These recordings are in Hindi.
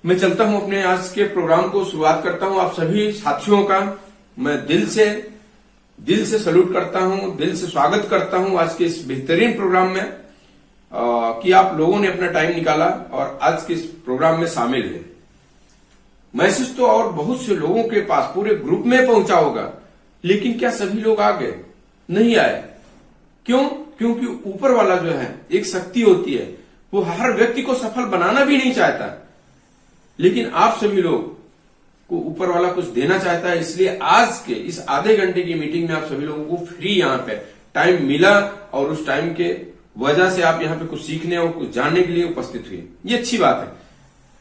मैं चलता हूं अपने आज के प्रोग्राम को शुरुआत करता हूं। आप सभी साथियों का मैं दिल से सैल्यूट करता हूं, दिल से स्वागत करता हूं आज के इस बेहतरीन प्रोग्राम में कि आप लोगों ने अपना टाइम निकाला और आज के इस प्रोग्राम में शामिल है। मैसेज तो और बहुत से लोगों के पास पूरे ग्रुप में पहुंचा होगा, लेकिन क्या सभी लोग आ गए? नहीं आए। क्यों? क्योंकि ऊपर वाला जो है एक शक्ति होती है, वो हर व्यक्ति को सफल बनाना भी नहीं चाहता, लेकिन आप सभी लोग को ऊपर वाला कुछ देना चाहता है। इसलिए आज के इस आधे घंटे की मीटिंग में आप सभी लोगों को फ्री यहाँ पे टाइम मिला और उस टाइम के वजह से आप यहाँ पे कुछ सीखने और कुछ जानने के लिए उपस्थित हुए। ये अच्छी बात है।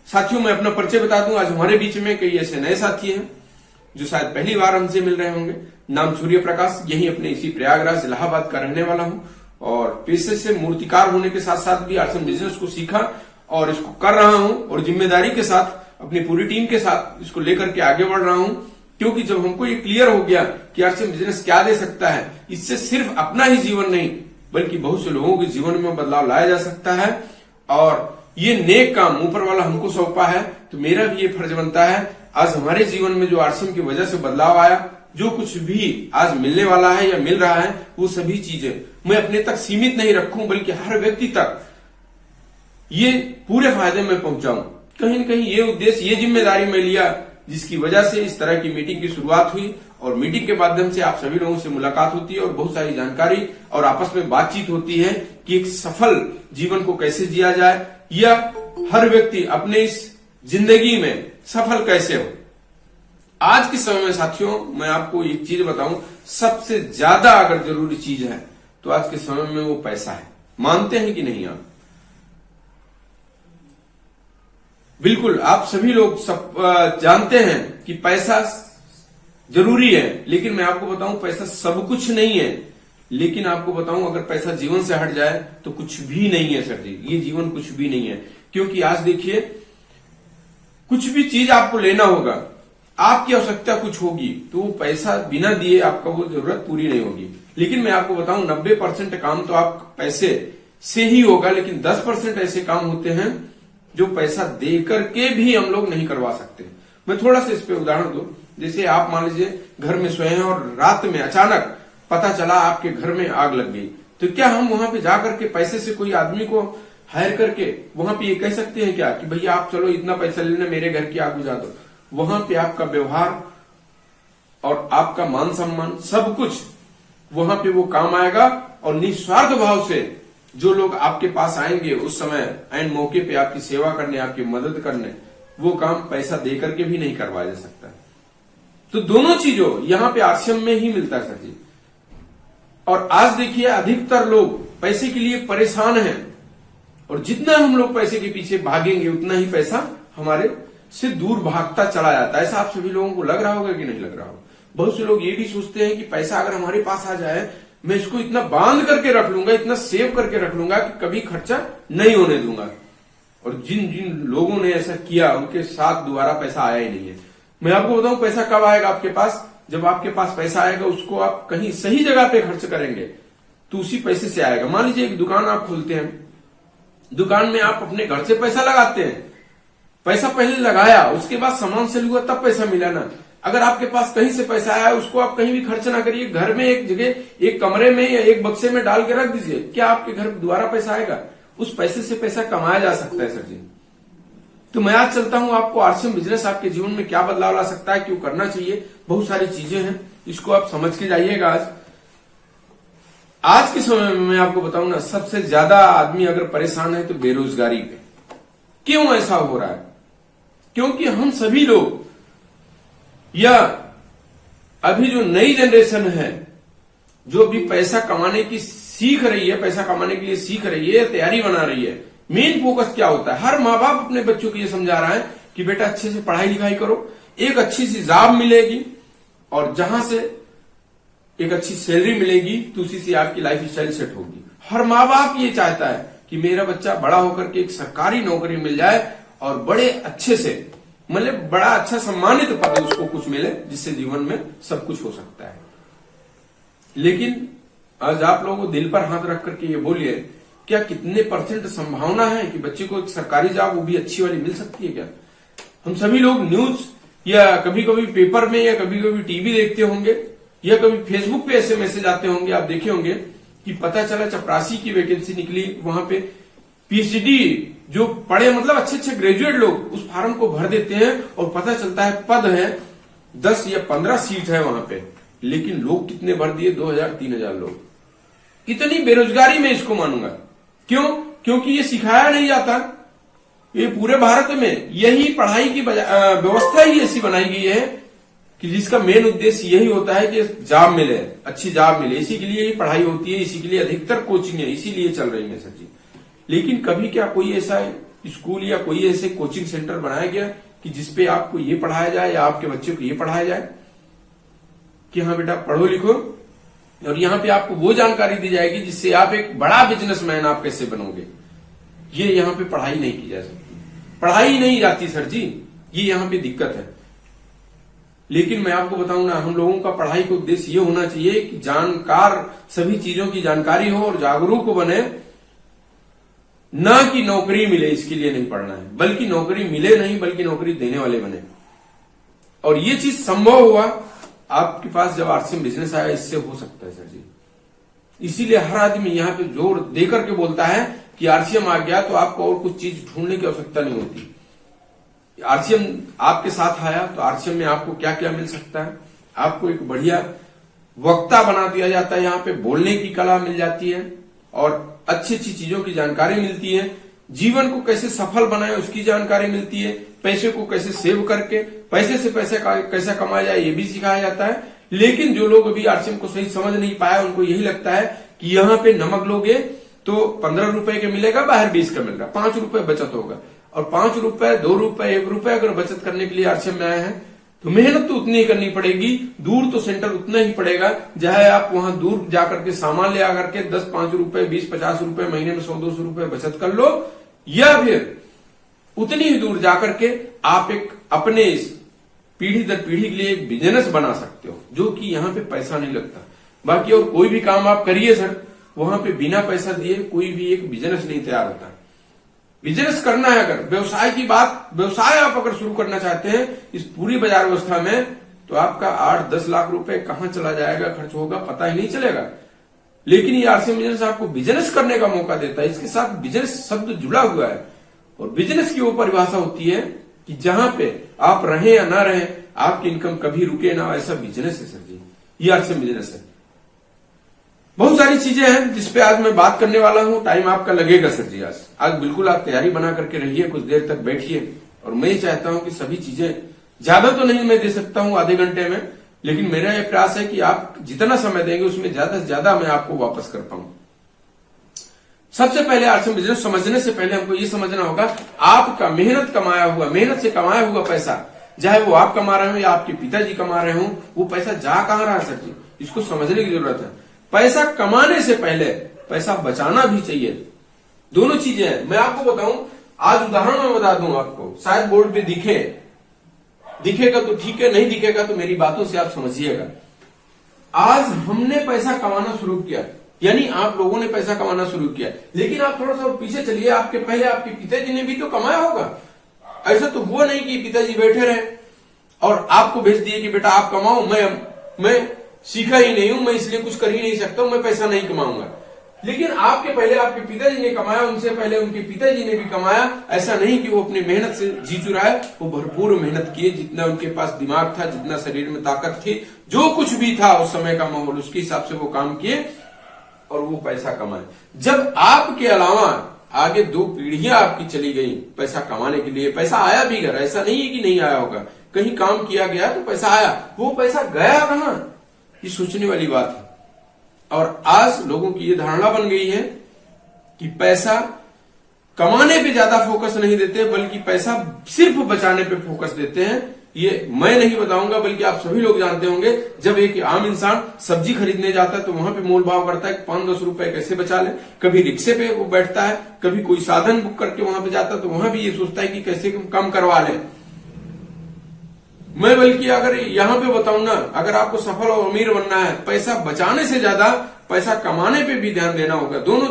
साथियों, मैं अपना परिचय बता दूं। आज हमारे बीच में कई ऐसे नए साथी हैं जो शायद पहली बार हमसे मिल रहे होंगे। नाम सूर्य प्रकाश, यही अपने इसी प्रयागराज इलाहाबाद का रहने वाला हूं और पेशे से मूर्तिकार होने के साथ साथ भी आर्ट्स एंड बिजनेस को सीखा और इसको कर रहा हूं और जिम्मेदारी के साथ अपनी पूरी टीम के साथ इसको लेकर के आगे बढ़ रहा हूं। क्योंकि जब हमको ये क्लियर हो गया कि आर्ट्स एंड बिजनेस क्या दे सकता है, इससे सिर्फ अपना ही जीवन नहीं बल्कि बहुत से लोगों के जीवन में बदलाव लाया जा सकता है और ये नेक काम ऊपर वाला हमको सौंपा है, तो मेरा भी ये फर्ज बनता है आज हमारे जीवन में जो आरसीएम की वजह से बदलाव आया, जो कुछ भी आज मिलने वाला है या मिल रहा है, वो सभी चीजें मैं अपने तक सीमित नहीं रखूं बल्कि हर व्यक्ति तक ये पूरे फायदे में पहुंचाऊं। कहीं न कहीं ये उद्देश्य, ये जिम्मेदारी मैं लिया, जिसकी वजह से इस तरह की मीटिंग की शुरुआत हुई और मीटिंग के माध्यम से आप सभी लोगों से मुलाकात होती है और बहुत सारी जानकारी और आपस में बातचीत होती है कि एक सफल जीवन को कैसे जिया जाए या हर व्यक्ति अपने इस जिंदगी में सफल कैसे हो। आज के समय में साथियों, मैं आपको एक चीज बताऊं, सबसे ज्यादा अगर जरूरी चीज है तो आज के समय में वो पैसा है। मानते हैं कि नहीं आप? बिल्कुल, आप सभी लोग सब जानते हैं कि पैसा जरूरी है, लेकिन मैं आपको बताऊं पैसा सब कुछ नहीं है। लेकिन आपको बताऊं, अगर पैसा जीवन से हट जाए तो कुछ भी नहीं है सर जी, ये जीवन कुछ भी नहीं है। क्योंकि आज देखिए, कुछ भी चीज आपको लेना होगा, आपकी आवश्यकता कुछ होगी तो वो पैसा बिना दिए आपका वो जरूरत पूरी नहीं होगी। लेकिन मैं आपको बताऊं 90% काम तो आप पैसे से ही होगा, लेकिन 10% ऐसे काम होते हैं जो पैसा देकर के भी हम लोग नहीं करवा सकते। मैं थोड़ा सा इस पे उदाहरण दूं। जैसे आप मान लीजिए घर में सोए हैं और रात में अचानक पता चला आपके घर में आग लग गई, तो क्या हम वहां पे जाकर के पैसे से कोई आदमी को हायर करके वहां पे ये कह सकते हैं क्या कि भैया आप चलो इतना पैसा लेना, मेरे घर की आग बुझा दो? वहां पे आपका व्यवहार और आपका मान सम्मान सब कुछ वहां पे वो काम आएगा और निस्वार्थ भाव से जो लोग आपके पास आएंगे उस समय एंड मौके पे आपकी सेवा करने, आपकी मदद करने, वो काम पैसा देकर के भी नहीं करवाया जा सकता। तो दोनों चीजों यहाँ पे आरसीएम में ही मिलता है सर जी। और आज देखिए, अधिकतर लोग पैसे के लिए परेशान हैं और जितना हम लोग पैसे के पीछे भागेंगे उतना ही पैसा हमारे से दूर भागता चला जाता है। ऐसा आप सभी लोगों को लग रहा होगा कि नहीं लग रहा होगा? बहुत से लोग ये भी सोचते हैं कि पैसा अगर हमारे पास आ जाए, मैं इसको इतना बांध करके रख लूंगा, इतना सेव करके रख लूंगा कि कभी खर्चा नहीं होने दूंगा। और जिन जिन लोगों ने ऐसा किया उनके साथ दोबारा पैसा आया ही नहीं है। मैं आपको बताऊं, पैसा कब आएगा आपके पास? जब आपके पास पैसा आएगा, उसको आप कहीं सही जगह पे खर्च करेंगे तो उसी पैसे से आएगा। मान लीजिए एक दुकान आप खोलते हैं, दुकान में आप अपने घर से पैसा लगाते हैं, पैसा पहले लगाया, उसके बाद सामान सेल हुआ तब पैसा मिला ना। अगर आपके पास कहीं से पैसा आया, उसको आप कहीं भी खर्च ना करिए, घर में एक जगह, एक कमरे में या एक बक्से में डाल के रख दीजिए। क्या आपके घर दोबारा पैसा आएगा? उस पैसे से पैसा कमाया जा सकता है सर जी। तो मैं आज चलता हूं आपको आरसीएम बिजनेस आपके जीवन में क्या बदलाव ला सकता है, क्यों करना चाहिए, बहुत सारी चीजें हैं, इसको आप समझ के जाइएगा। आज के समय में मैं आपको बताऊं ना, सबसे ज्यादा आदमी अगर परेशान है तो बेरोजगारी पे। क्यों ऐसा हो रहा है? क्योंकि हम सभी लोग या अभी जो नई जनरेशन है, जो अभी पैसा कमाने की सीख रही है, पैसा कमाने के लिए सीख रही है, तैयारी बना रही है, मेन फोकस क्या होता है? हर माँ बाप अपने बच्चों को ये समझा रहा है कि बेटा अच्छे से पढ़ाई लिखाई करो, एक अच्छी सी जॉब मिलेगी और जहां से एक अच्छी सैलरी मिलेगी तो उसी से आपकी लाइफ स्टाइल सेट होगी। हर माँ बाप ये चाहता है कि मेरा बच्चा बड़ा होकर के एक सरकारी नौकरी मिल जाए और बड़े अच्छे से, मतलब बड़ा अच्छा सम्मानित पद उसको कुछ मिले, जिससे जीवन में सब कुछ हो सकता है। लेकिन आज आप लोगों को दिल पर हाथ रख करके ये बोलिए, क्या कितने % संभावना है कि बच्चे को एक सरकारी जॉब, वो भी अच्छी वाली, मिल सकती है क्या? हम सभी लोग न्यूज या कभी कभी पेपर में या कभी कभी टीवी देखते होंगे या कभी फेसबुक पे ऐसे मैसेज आते होंगे, आप देखे होंगे कि पता चला चपरासी की वैकेंसी निकली, वहां पे पीएचडी जो पढ़े मतलब अच्छे अच्छे ग्रेजुएट लोग उस फार्म को भर देते हैं और पता चलता है पद है 10 या 15 सीट है वहां पे, लेकिन लोग कितने भर दिए, 2000-3000 लोग। इतनी बेरोजगारी में इसको मानूंगा। क्यों? क्योंकि ये सिखाया नहीं जाता। ये पूरे भारत में यही पढ़ाई की व्यवस्था ही ऐसी बनाई गई है कि जिसका मेन उद्देश्य यही होता है कि जॉब मिले, अच्छी जॉब मिले, इसी के लिए ही पढ़ाई होती है, इसी के लिए अधिकतर कोचिंग है, इसीलिए चल रही है सर जी। लेकिन कभी क्या कोई ऐसा स्कूल या कोई ऐसे कोचिंग सेंटर बनाया गया कि जिसपे आपको ये पढ़ाया जाए या आपके बच्चे को ये पढ़ाया जाए कि हाँ बेटा पढ़ो लिखो और यहाँ पे आपको वो जानकारी दी जाएगी जिससे आप एक बड़ा बिजनेसमैन आप कैसे बनोगे। ये यहाँ पे पढ़ाई नहीं की जा सकती, पढ़ाई नहीं जाती सर जी, ये यहाँ पे दिक्कत है। लेकिन मैं आपको बताऊं ना, हम लोगों का पढ़ाई का उद्देश्य ये होना चाहिए कि जानकार सभी चीजों की जानकारी हो और जागरूक बने, ना कि नौकरी मिले इसके लिए नहीं पढ़ना है, बल्कि नौकरी मिले नहीं बल्कि नौकरी देने वाले बने। और ये चीज संभव हुआ आपके पास जब आरसीएम बिजनेस आया, इससे हो सकता है सर जी। इसीलिए हर आदमी यहाँ पे जोर देकर के बोलता है कि आरसीएम आ गया तो आपको और कुछ चीज ढूंढने की आवश्यकता नहीं होती। आरसीएम आपके साथ आया तो आरसीएम में आपको क्या क्या मिल सकता है, आपको एक बढ़िया वक्ता बना दिया जाता है, यहाँ पे बोलने की कला मिल जाती है और अच्छी अच्छी चीजों की जानकारी मिलती है। जीवन को कैसे सफल बनाए उसकी जानकारी मिलती है, पैसे को कैसे सेव करके पैसे से पैसे कैसे कमाया जाए ये भी सिखाया जाता है। लेकिन जो लोग अभी आरसीएम को सही समझ नहीं पाए, उनको यही लगता है कि यहाँ पे नमक लोगे तो 15 रुपए के मिलेगा, बाहर 20 का मिल रहा, 5 रुपए बचत होगा। और 5 रुपए, 2 रुपए, 1 रुपए अगर बचत करने के लिए आरसीएम में आए हैं तो मेहनत तो उतनी ही करनी पड़ेगी, दूर तो सेंटर उतना ही पड़ेगा, चाहे आप वहां दूर जाकर के सामान ले आकर के 10-5 रुपए, 20-50 रुपए महीने में 100-200 रुपए बचत कर लो, या फिर उतनी ही दूर जाकर के आप एक अपने पीढ़ी दर पीढ़ी के लिए एक बिजनेस बना सकते हो, जो कि यहाँ पे पैसा नहीं लगता। बाकी और कोई भी काम आप करिए सर, वहां पे बिना पैसा दिए कोई भी एक बिजनेस नहीं तैयार होता। बिजनेस करना है, अगर व्यवसाय की बात, व्यवसाय आप अगर शुरू करना चाहते हैं इस पूरी बाजार व्यवस्था में, तो आपका 8-10 लाख रुपए कहां चला जाएगा, खर्च होगा, पता ही नहीं चलेगा। लेकिन ये आरसीएम बिजनेस आपको बिजनेस करने का मौका देता है, इसके साथ बिजनेस शब्द जुड़ा हुआ है। और बिजनेस की वो परिभाषा होती है कि जहां पे आप रहें या ना रहें, आपकी इनकम कभी रुके ना, ऐसा बिजनेस है सर जी, ये आरसीएम बिजनेस है। बहुत सारी चीजें हैं जिसपे आज मैं बात करने वाला हूं, टाइम आपका लगेगा सर जी। आज बिल्कुल आप तैयारी बना करके रहिए, कुछ देर तक बैठिए। और मैं चाहता हूं कि सभी चीजें, ज्यादा तो नहीं मैं दे सकता हूं आधे घंटे में, लेकिन मेरा यह प्रयास है कि आप जितना समय देंगे उसमें ज्यादा से ज्यादा मैं आपको वापस कर पाऊं। सबसे पहले आरसीएम बिजनेस समझने से पहले हमको ये समझना होगा, आपका मेहनत से कमाया हुआ पैसा, चाहे वो आप कमा रहे हो या आपके पिताजी कमा रहे हो, वो पैसा जा कहां रहा है सर जी, इसको समझने की जरूरत है। पैसा कमाने से पहले पैसा बचाना भी चाहिए, दोनों चीजें हैं। मैं आपको बताऊं, आज उदाहरण में बता दूं आपको, शायद बोर्ड पे दिखेगा तो ठीक है, नहीं दिखेगा तो मेरी बातों से आप समझिएगा। आज हमने पैसा कमाना शुरू किया, यानी आप लोगों ने पैसा कमाना शुरू किया, लेकिन आप थोड़ा सा पीछे चलिए, आपके पहले आपके पिताजी ने भी तो कमाया होगा। ऐसा तो हुआ नहीं कि पिताजी बैठे रहे और आपको भेज दिए कि बेटा आप कमाओ, मैं सीखा ही नहीं हूं, मैं इसलिए कुछ कर ही नहीं सकता हूं, मैं पैसा नहीं कमाऊंगा। लेकिन आपके पहले आपके पिताजी ने कमाया, उनसे पहले उनके पिताजी ने भी कमाया। ऐसा नहीं कि वो अपनी मेहनत से जी चुरा है, वो भरपूर मेहनत किए, जितना उनके पास दिमाग था, जितना शरीर में ताकत थी, जो कुछ भी था उस समय का माहौल, उसके हिसाब से वो काम किए और वो पैसा कमाए। जब आपके अलावा आगे 2 पीढ़ियां आपकी चली गई पैसा कमाने के लिए, पैसा आया भी घर, ऐसा नहीं है कि नहीं आया होगा, कहीं काम किया गया तो पैसा आया, वो पैसा गया कहां, ये सोचने वाली बात है। और आज लोगों की ये धारणा बन गई है कि पैसा कमाने पे ज्यादा फोकस नहीं देते, बल्कि पैसा सिर्फ बचाने पे फोकस देते हैं। ये मैं नहीं बताऊंगा, बल्कि आप सभी लोग जानते होंगे। जब एक आम इंसान सब्जी खरीदने जाता है तो वहां पे मोल भाव करता है 5-10 रुपए कैसे बचा ले, कभी रिक्शे पे वो बैठता है, कभी कोई साधन बुक करके वहां पे जाता है तो वहां भी ये सोचता है कि कैसे कम करवा ले। मैं बल्कि अगर यहां पे बताऊं ना, अगर आपको सफल और अमीर बनना है, पैसा बचाने से ज्यादा पैसा कमाने पे भी ध्यान देना होगा। दोनों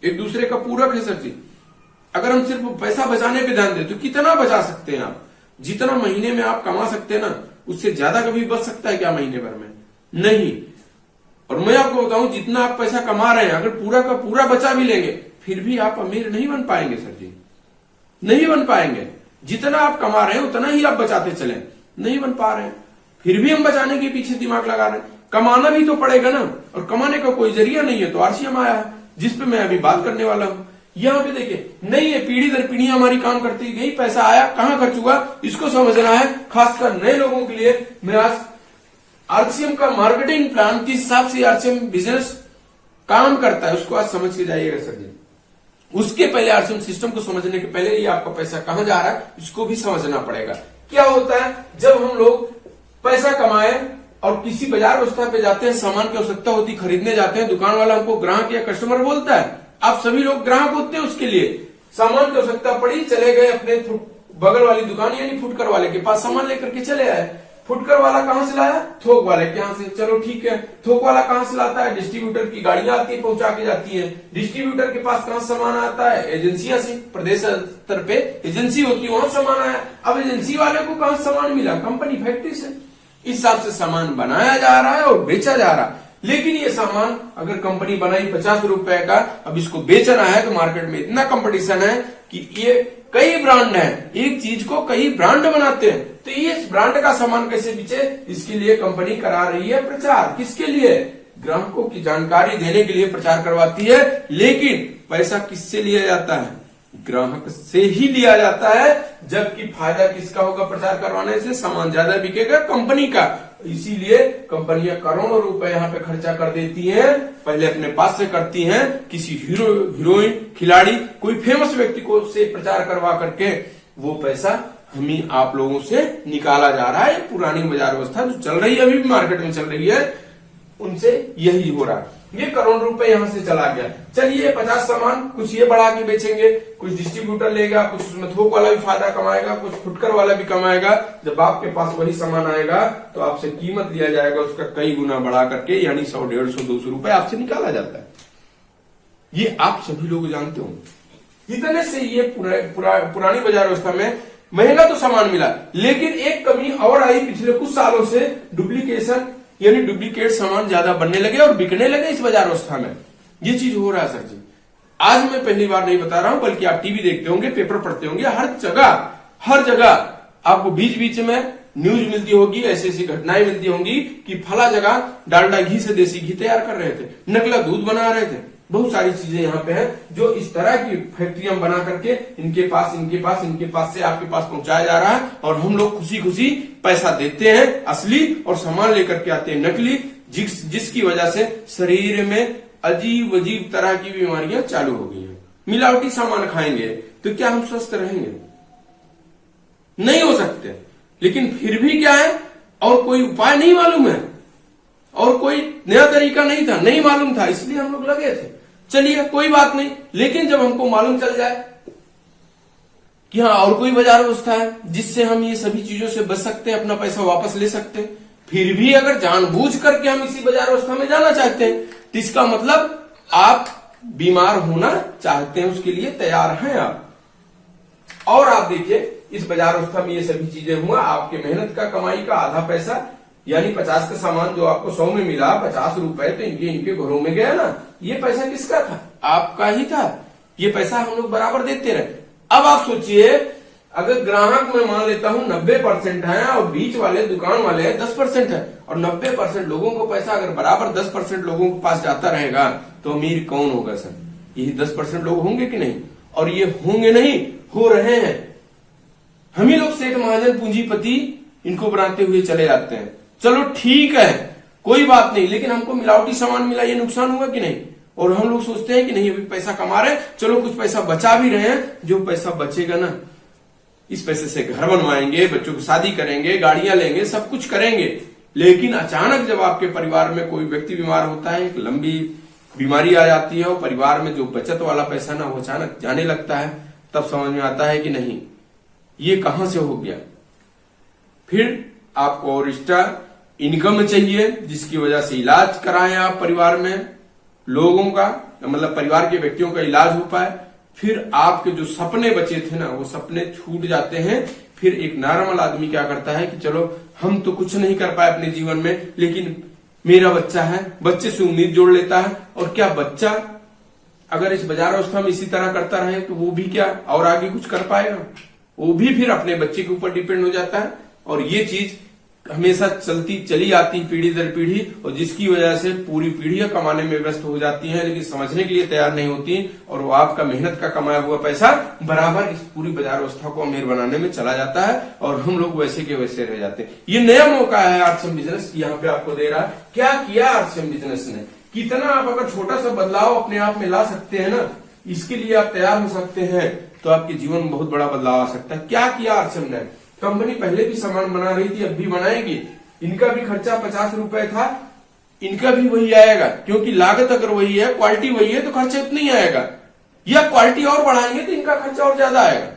एक दूसरे का पूरक है सर जी। अगर हम सिर्फ पैसा बचाने पे ध्यान दें तो कितना बचा सकते हैं आप, जितना महीने में आप कमा सकते हैं ना, उससे ज्यादा कभी बच सकता है क्या महीने भर में? नहीं। और मैं आपको बताऊं, जितना आप पैसा कमा रहे हैं, अगर पूरा का पूरा बचा भी लेंगे, फिर भी आप अमीर नहीं बन पाएंगे सर जी, नहीं बन पाएंगे। जितना आप कमा रहे हैं उतना ही आप बचाते चले, नहीं बन पा रहे हैं। फिर भी हम बचाने के पीछे दिमाग लगा रहे हैं। कमाना भी तो पड़ेगा ना, और कमाने का कोई जरिया नहीं है तो आरसीएम आया है, जिस पे मैं अभी बात करने वाला हूं। यहाँ पे देखिए, नहीं है, पीढ़ी दर पीढ़ी हमारी काम करती गई, पैसा आया, कहां खर्च हुआ, इसको समझना है। खासकर नए लोगों के लिए मैं आज आरसीएम का मार्केटिंग प्लान किस हिसाब से आरसीएम बिजनेस काम करता है उसको आज समझ के जाइएगा सर जी। उसके पहले आरसीएम सिस्टम को समझने के पहले ये आपका पैसा कहां जा रहा है इसको भी समझना पड़ेगा। क्या होता है, जब हम लोग पैसा कमाए और किसी बाजार व्यवस्था पे जाते हैं, सामान की आवश्यकता होती, खरीदने जाते हैं, दुकान वाला हमको ग्राहक या कस्टमर बोलता है, आप सभी लोग ग्राहक होते हैं, उसके लिए सामान की आवश्यकता पड़ी, चले गए अपने बगल वाली दुकान यानी फुटकर वाले के पास, सामान लेकर के चले आए। फुटकर वाला कहां से लाया? थोक वाले के यहां से। चलो ठीक है, थोक वाला कहां से लाता है? डिस्ट्रीब्यूटर की गाड़ियां आती है, पहुंचा के जाती है। डिस्ट्रीब्यूटर के पास कहां सामान आता है? एजेंसियां से, प्रदेश स्तर पे एजेंसी होती है, वहां सामान आया। अब एजेंसी वाले को कहां सामान मिला? कंपनी, फैक्ट्री से। इस हिसाब से सामान बनाया जा रहा है और बेचा जा रहा है। लेकिन ये सामान अगर कंपनी बनाई 50 रुपए का, अब इसको बेचना है तो मार्केट में इतना कंपटीशन है कि ये कई ब्रांड हैं, एक चीज को कई ब्रांड बनाते हैं, तो ये इस ब्रांड का सामान कैसे बेचे, इसके लिए कंपनी करा रही है प्रचार। किसके लिए? ग्राहकों की जानकारी देने के लिए प्रचार करवाती है। लेकिन पैसा किससे लिया जाता है? ग्राहक से ही लिया जाता है। जबकि फायदा किसका होगा प्रचार करवाने से? सामान ज्यादा बिकेगा कंपनी का। इसीलिए कंपनियां करोड़ों रुपए यहाँ पे खर्चा कर देती हैं। पहले अपने पास से करती हैं, किसी हीरोइन, खिलाड़ी, कोई फेमस व्यक्ति को से प्रचार करवा करके वो पैसा हम ही आप लोगों से निकाला जा रहा है। पुरानी बाजार व्यवस्था जो चल रही है, अभी भी मार्केट में चल रही है, उनसे यही हो रहा है। ये करोड़ रुपए यहां से चला गया। चलिए 50 सामान, कुछ ये बढ़ा के बेचेंगे, कुछ डिस्ट्रीब्यूटर लेगा, कुछ उसमें थोक वाला भी फायदा कमाएगा, कुछ फुटकर वाला भी कमाएगा। जब आपके पास वही सामान आएगा तो आपसे कीमत लिया जाएगा उसका कई गुना बढ़ा करके, यानी 100, 150, 200 रुपए आपसे निकाला जाता है। ये आप सभी लोग जानते हो। इतने से ये पुरानी बाजार व्यवस्था में महंगा तो सामान मिला, लेकिन एक कमी और आई पिछले कुछ सालों से, डुप्लीकेशन यानी डुप्लीकेट सामान ज्यादा बनने लगे और बिकने लगे इस बाजार व्यवस्था में। ये चीज हो रहा है सर जी। आज मैं पहली बार नहीं बता रहा हूं, बल्कि आप टीवी देखते होंगे, पेपर पढ़ते होंगे, हर जगह आपको बीच बीच में न्यूज मिलती होगी, ऐसी ऐसी घटनाएं मिलती होंगी कि फला जगह डालडा घी से देसी घी तैयार कर रहे थे, नकला दूध बना रहे थे। बहुत सारी चीजें यहाँ पे हैं जो इस तरह की फैक्ट्रियां बना करके इनके पास से आपके पास पहुंचाया जा रहा है, और हम लोग खुशी खुशी पैसा देते हैं असली और सामान लेकर के आते हैं नकली, जिसकी वजह से शरीर में अजीब अजीब तरह की बीमारियां चालू हो गई हैं। मिलावटी सामान खाएंगे तो क्या हम स्वस्थ रहेंगे? नहीं हो सकते। लेकिन फिर भी क्या है, और कोई उपाय नहीं मालूम है, और कोई नया तरीका नहीं था, नहीं मालूम था, इसलिए हम लोग लगे थे। चलिए कोई बात नहीं, लेकिन जब हमको मालूम चल जाए कि हाँ और कोई बाजार व्यवस्था है जिससे हम ये सभी चीजों से बच सकते हैं, अपना पैसा वापस ले सकते हैं, फिर भी अगर जानबूझ करके हम इसी बाजार व्यवस्था में जाना चाहते हैं, तो इसका मतलब आप बीमार होना चाहते हैं, उसके लिए तैयार हैं आप। और आप देखिए इस बाजार व्यवस्था में ये सभी चीजें हुआ, आपके मेहनत का, कमाई का आधा पैसा, यानी 50 का सामान जो आपको 100 में मिला, 50 रुपए तो इनके घरों में गया ना। ये पैसा किसका था? आपका ही था। ये पैसा हम लोग बराबर देते रहे। अब आप सोचिए, अगर ग्राहक में मान लेता हूं 90% है और बीच वाले दुकान वाले 10% है, और 90% लोगों को पैसा अगर बराबर 10% लोगों के पास जाता रहेगा तो अमीर कौन होगा सर? यही 10% लोग होंगे कि नहीं? और ये होंगे नहीं, हो रहे हैं। हम ही लोग सेठ, महाजन, पूंजीपति इनको बनाते हुए चले जाते हैं। चलो ठीक है, कोई बात नहीं, लेकिन हमको मिलावटी सामान मिला, ये नुकसान हुआ कि नहीं? और हम लोग सोचते हैं कि नहीं अभी पैसा कमा रहे हैं, चलो कुछ पैसा बचा भी रहे हैं, जो पैसा बचेगा ना इस पैसे से घर बनवाएंगे, बच्चों की शादी करेंगे, गाड़ियां लेंगे, सब कुछ करेंगे। लेकिन अचानक जब आपके परिवार में कोई व्यक्ति बीमार होता है, एक लंबी बीमारी आ जाती है और परिवार में जो बचत वाला पैसा ना वो अचानक जाने लगता है, तब समझ में आता है कि नहीं ये कहां से हो गया। फिर आपको और एक्स्ट्रा इनकम चाहिए, जिसकी वजह से इलाज कराएं आप, परिवार में लोगों का, मतलब परिवार के व्यक्तियों का इलाज हो पाए। फिर आपके जो सपने बचे थे ना, वो सपने छूट जाते हैं। फिर एक नॉर्मल आदमी क्या करता है कि चलो हम तो कुछ नहीं कर पाए अपने जीवन में, लेकिन मेरा बच्चा है, बच्चे से उम्मीद जोड़ लेता है। और क्या बच्चा अगर इस बाजार अवस्था में इसी तरह करता रहे तो वो भी क्या और आगे कुछ कर पाएगा? वो भी फिर अपने बच्चे के ऊपर डिपेंड हो जाता है। और ये चीज हमेशा चलती चली आती पीढ़ी दर पीढ़ी, और जिसकी वजह से पूरी पीढ़ियां कमाने में व्यस्त हो जाती हैं, लेकिन समझने के लिए तैयार नहीं होती, और वो आपका मेहनत का कमाया हुआ पैसा बराबर इस पूरी बाजार व्यवस्था को अमीर बनाने में चला जाता है, और हम लोग वैसे के वैसे रह जाते हैं। ये नया मौका है आरसीएम बिजनेस यहाँ पे आपको दे रहा है। क्या किया आरसीएम बिजनेस ने, कितना आप अगर छोटा सा बदलाव अपने आप में ला सकते हैं ना, इसके लिए आप तैयार हो सकते हैं, तो आपके जीवन में बहुत बड़ा बदलाव आ सकता है। क्या किया आरसीएम ने? कंपनी पहले भी सामान बना रही थी, अब भी बनाएगी। इनका भी खर्चा 50 रुपए था, इनका भी वही आएगा, क्योंकि लागत अगर वही है, क्वालिटी वही है, तो खर्चा उतना ही आएगा। या क्वालिटी और बढ़ाएंगे तो इनका खर्चा और ज्यादा आएगा।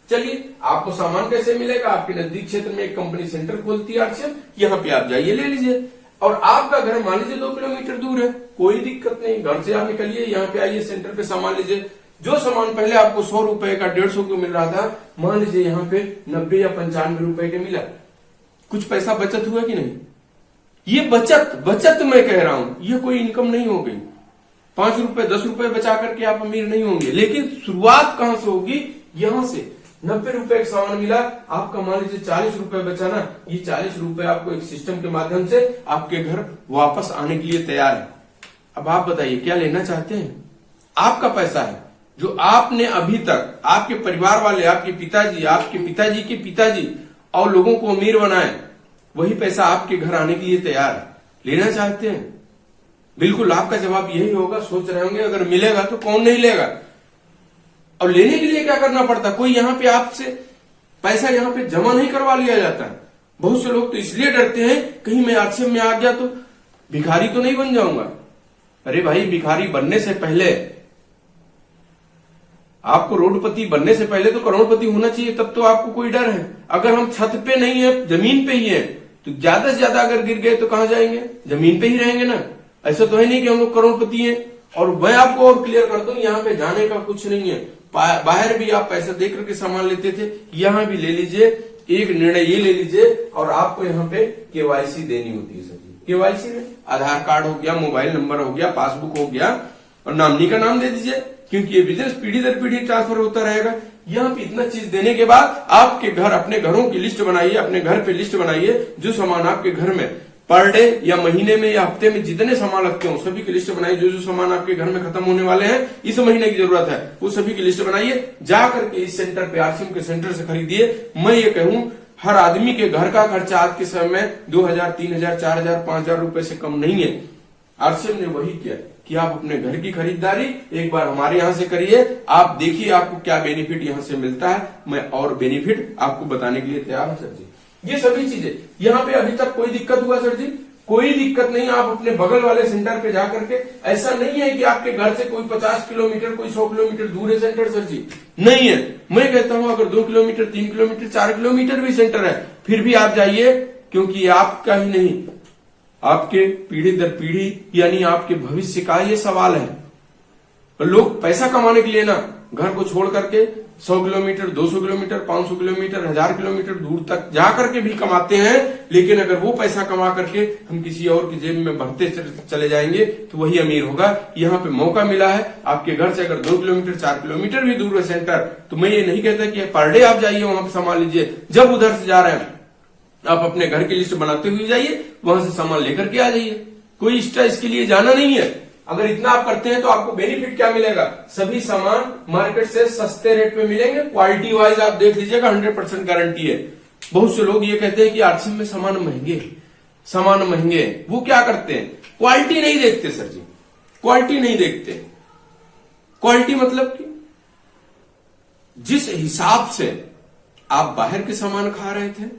चलिए, आपको सामान कैसे मिलेगा? आपके नजदीक क्षेत्र में एक कंपनी सेंटर खोलती है आरसीएम, यहाँ पे आप जाइए, ले लीजिए। और आपका घर मान लीजिए 2 किलोमीटर दूर है, कोई दिक्कत नहीं, घर से आप निकलिए, यहाँ पे आइए, सेंटर पे सामान लीजिए। जो सामान पहले आपको 100 रुपए का 150 को मिल रहा था, मान लीजिए यहाँ पे 90 या 95 रुपए के मिला। कुछ पैसा बचत हुआ कि नहीं? ये बचत मैं कह रहा हूं, ये कोई इनकम नहीं हो गई। 5 रुपए 10 रुपए बचा करके आप अमीर नहीं होंगे, लेकिन शुरुआत कहां से होगी? यहां से। 90 रुपए का सामान मिला, आपका मान लीजिए 40 रुपए बचा ना, ये 40 रुपए आपको एक सिस्टम के माध्यम से आपके घर वापस आने के लिए तैयार है। अब आप बताइए क्या लेना चाहते हैं? आपका पैसा है जो आपने अभी तक आपके परिवार वाले, आपके पिताजी के पिताजी और लोगों को अमीर बनाए, वही पैसा आपके घर आने के लिए तैयार है। लेना चाहते हैं? बिल्कुल आपका जवाब यही होगा। सोच रहे होंगे अगर मिलेगा तो कौन नहीं लेगा। और लेने के लिए क्या करना पड़ता? कोई यहाँ पे आपसे पैसा यहाँ पे जमा नहीं करवा लिया जाता। बहुत से लोग तो इसलिए डरते हैं कहीं मैं आरसीएम में आ गया तो भिखारी तो नहीं बन जाऊंगा। अरे भाई, भिखारी बनने से पहले आपको रोडपति बनने से पहले तो करोड़पति होना चाहिए, तब तो आपको कोई डर है। अगर हम छत पे नहीं है, जमीन पे ही है, तो ज्यादा से ज्यादा अगर गिर गए तो कहां जाएंगे? जमीन पे ही रहेंगे ना। ऐसा तो है नहीं कि हम लोग करोड़पति हैं। और मैं आपको और क्लियर कर दूं, यहाँ पे जाने का कुछ नहीं है। बाहर भी आप पैसा दे करके सामान लेते थे, यहाँ भी ले लीजिए। एक निर्णय ये ले लीजिए, और आपको यहाँ पे केवाईसी देनी होती है सर जी। केवाईसी में आधार कार्ड हो गया, मोबाइल नंबर हो गया, पासबुक हो गया, और नॉमिनी का नाम दे दीजिए, क्योंकि ये बिजनेस पीढ़ी दर पीढ़ी ट्रांसफर होता रहेगा। यहाँ पे इतना चीज देने के बाद आपके घर, अपने घरों की लिस्ट बनाइए, अपने घर पे लिस्ट बनाइए, जो सामान आपके घर में पर डे या महीने में या हफ्ते में जितने सामान लगते हो सभी की लिस्ट बनाइए। जो सामान आपके घर में खत्म होने वाले हैं, इस महीने की जरूरत है, वो सभी की लिस्ट बनाइए। जा करके इस सेंटर पे, आरसीएम के सेंटर से खरीदिए। मैं ये कहूं, हर आदमी के घर का खर्चा आज के समय में 2000, 3000, 4000, 5000 रुपए से कम नहीं है। आरसीएम ने वही किया कि आप अपने घर की खरीदारी एक बार हमारे यहाँ से करिए, आप देखिए आपको क्या बेनिफिट यहाँ से मिलता है। मैं और बेनिफिट आपको बताने के लिए तैयार हूं सर जी। ये सभी चीजें यहाँ पे अभी तक कोई दिक्कत हुआ सर जी? कोई दिक्कत नहीं। आप अपने बगल वाले सेंटर पे जाकर के, ऐसा नहीं है कि आपके घर से कोई 50 किलोमीटर, कोई 100 किलोमीटर दूर है सेंटर सर जी, नहीं है। मैं कहता हूं अगर 2 किलोमीटर, 3 किलोमीटर, 4 किलोमीटर भी सेंटर है, फिर भी आप जाइए, क्योंकि ये आपका ही नहीं, आपके पीढ़ी दर पीढ़ी यानी आपके भविष्य का ये सवाल है। लोग पैसा कमाने के लिए ना घर को छोड़ करके 100 किलोमीटर, 200 किलोमीटर, 500 किलोमीटर, 1000 किलोमीटर दूर तक जा करके भी कमाते हैं, लेकिन अगर वो पैसा कमा करके हम किसी और की जेब में भरते चले जाएंगे तो वही अमीर होगा। यहाँ पे मौका मिला है, आपके घर से अगर 2 किलोमीटर, 4 किलोमीटर भी दूर है सेंटर, तो मैं ये नहीं कहता कि पर डे आप जाइए वहां पर सामान लीजिए। जब उधर से जा रहे हैं आप अपने घर की लिस्ट बनाते हुए जाइए, वहां से सामान लेकर के आ जाइए। कोई एक्स्ट्रा इसके लिए जाना नहीं है। अगर इतना आप करते हैं तो आपको बेनिफिट क्या मिलेगा? सभी सामान मार्केट से सस्ते रेट पे मिलेंगे। क्वालिटी वाइज आप देख लीजिएगा, 100% गारंटी है। बहुत से लोग ये कहते हैं कि आरसीएम में सामान महंगे। वो क्या करते हैं? क्वालिटी नहीं देखते सर जी, क्वालिटी नहीं देखते। क्वालिटी मतलब कि जिस हिसाब से आप बाहर के सामान खा रहे थे,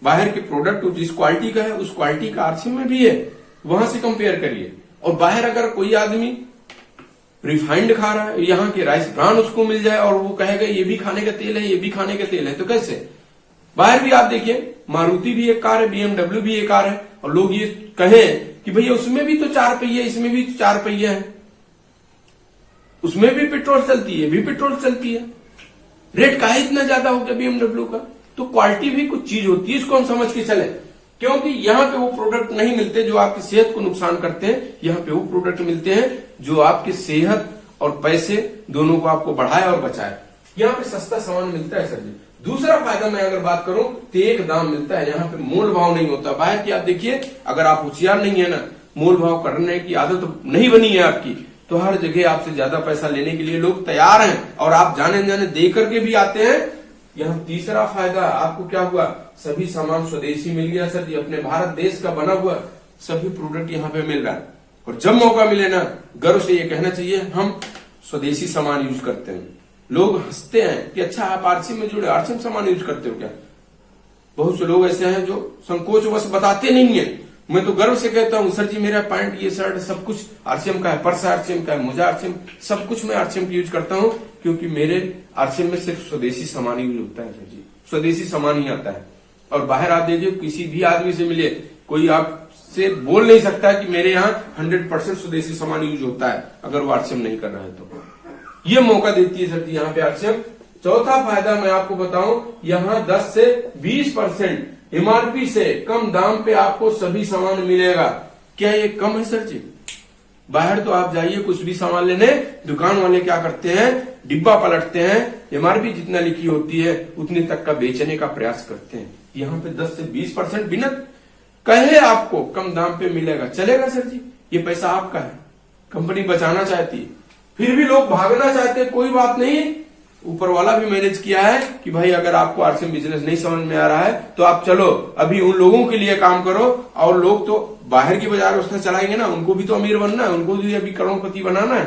बाहर के प्रोडक्ट जिस क्वालिटी का है उस क्वालिटी का आरसीएम में भी है, वहां से कंपेयर करिए। और बाहर अगर कोई आदमी रिफाइंड खा रहा है, यहाँ के राइस ब्रांड उसको मिल जाए और वो कहेगा ये भी खाने का तेल है, ये भी खाने का तेल है, तो कैसे? बाहर भी आप देखिए, मारुति भी एक कार है, BMW भी एक कार है, और लोग ये कहें कि भैया उसमें भी तो 4 पहिए, इसमें भी 4 पहिए है, उसमें भी पेट्रोल चलती है, भी पेट्रोल चलती है, रेट काहे इतना ज्यादा हो गया BMW का? तो क्वालिटी भी कुछ चीज होती है, इसको हम समझ के चले, क्योंकि यहाँ पे वो प्रोडक्ट नहीं मिलते जो आपकी सेहत को नुकसान करते हैं। यहाँ पे वो प्रोडक्ट मिलते हैं जो आपकी सेहत और पैसे दोनों को आपको बढ़ाए और बचाए। यहाँ पे सस्ता सामान मिलता है सर जी। दूसरा फायदा मैं अगर बात करूं तो एक दाम मिलता है, यहाँ पे मोल भाव नहीं होता। बाहर की आप देखिए, अगर आप होशियार नहीं है ना, मोल भाव करने की आदत नहीं बनी है आपकी, तो हर जगह आपसे ज्यादा पैसा लेने के लिए लोग तैयार हैं और आप जाने जाने दे करके भी आते हैं। यहाँ तीसरा फायदा आपको क्या हुआ, सभी सामान स्वदेशी मिल गया सर जी। अपने भारत देश का बना हुआ सभी प्रोडक्ट यहाँ पे मिल रहा है। और जब मौका मिले ना, गर्व से ये कहना चाहिए हम स्वदेशी सामान यूज करते हैं। लोग हंसते हैं कि अच्छा आप आरसीएम में जुड़े, आरसीएम सामान यूज करते हो क्या? बहुत से लोग ऐसे हैं जो संकोचवश बताते नहीं है। मैं तो गर्व से कहता हूं सर जी मेरा पैंट, ये शर्ट सब कुछ आरसीएम का है, पर्स आरसीएम का है, मोजा आरसीएम, सब कुछ मैं आरसीएम की यूज करता हूं, क्योंकि मेरे आरसीएम में सिर्फ स्वदेशी सामान यूज होता है सर जी, स्वदेशी सामान ही आता है। और बाहर आप देखिए, किसी भी आदमी से मिले, कोई आपसे बोल नहीं सकता कि मेरे यहाँ 100% स्वदेशी सामान यूज होता है, अगर वो आरसीएम नहीं कर रहा है तो। ये मौका देती है सर जी यहाँ पे आरसीएम। चौथा फायदा मैं आपको बताऊं, यहाँ 10 से 20% एमआरपी से कम दाम पे आपको सभी सामान मिलेगा। क्या ये कम है सर जी? बाहर तो आप जाइए कुछ भी सामान लेने, दुकान वाले क्या करते हैं, डिब्बा पलटते हैं, एमआरपी जितना लिखी होती है उतने तक का बेचने का प्रयास करते हैं। यहाँ पे 10 से 20% बिना कहे आपको कम दाम पे मिलेगा। चलेगा सर जी? ये पैसा आपका है, कंपनी बचाना चाहती है, फिर भी लोग भागना चाहते हैं। कोई बात नहीं, ऊपर वाला भी मैनेज किया है कि भाई अगर आपको आरसीएम बिजनेस नहीं समझ में आ रहा है तो आप चलो अभी उन लोगों के लिए काम करो। और लोग तो बाहर की बाजार उसने चलाएंगे ना, उनको भी तो अमीर बनना है, उनको भी अभी करोड़पति बनाना है,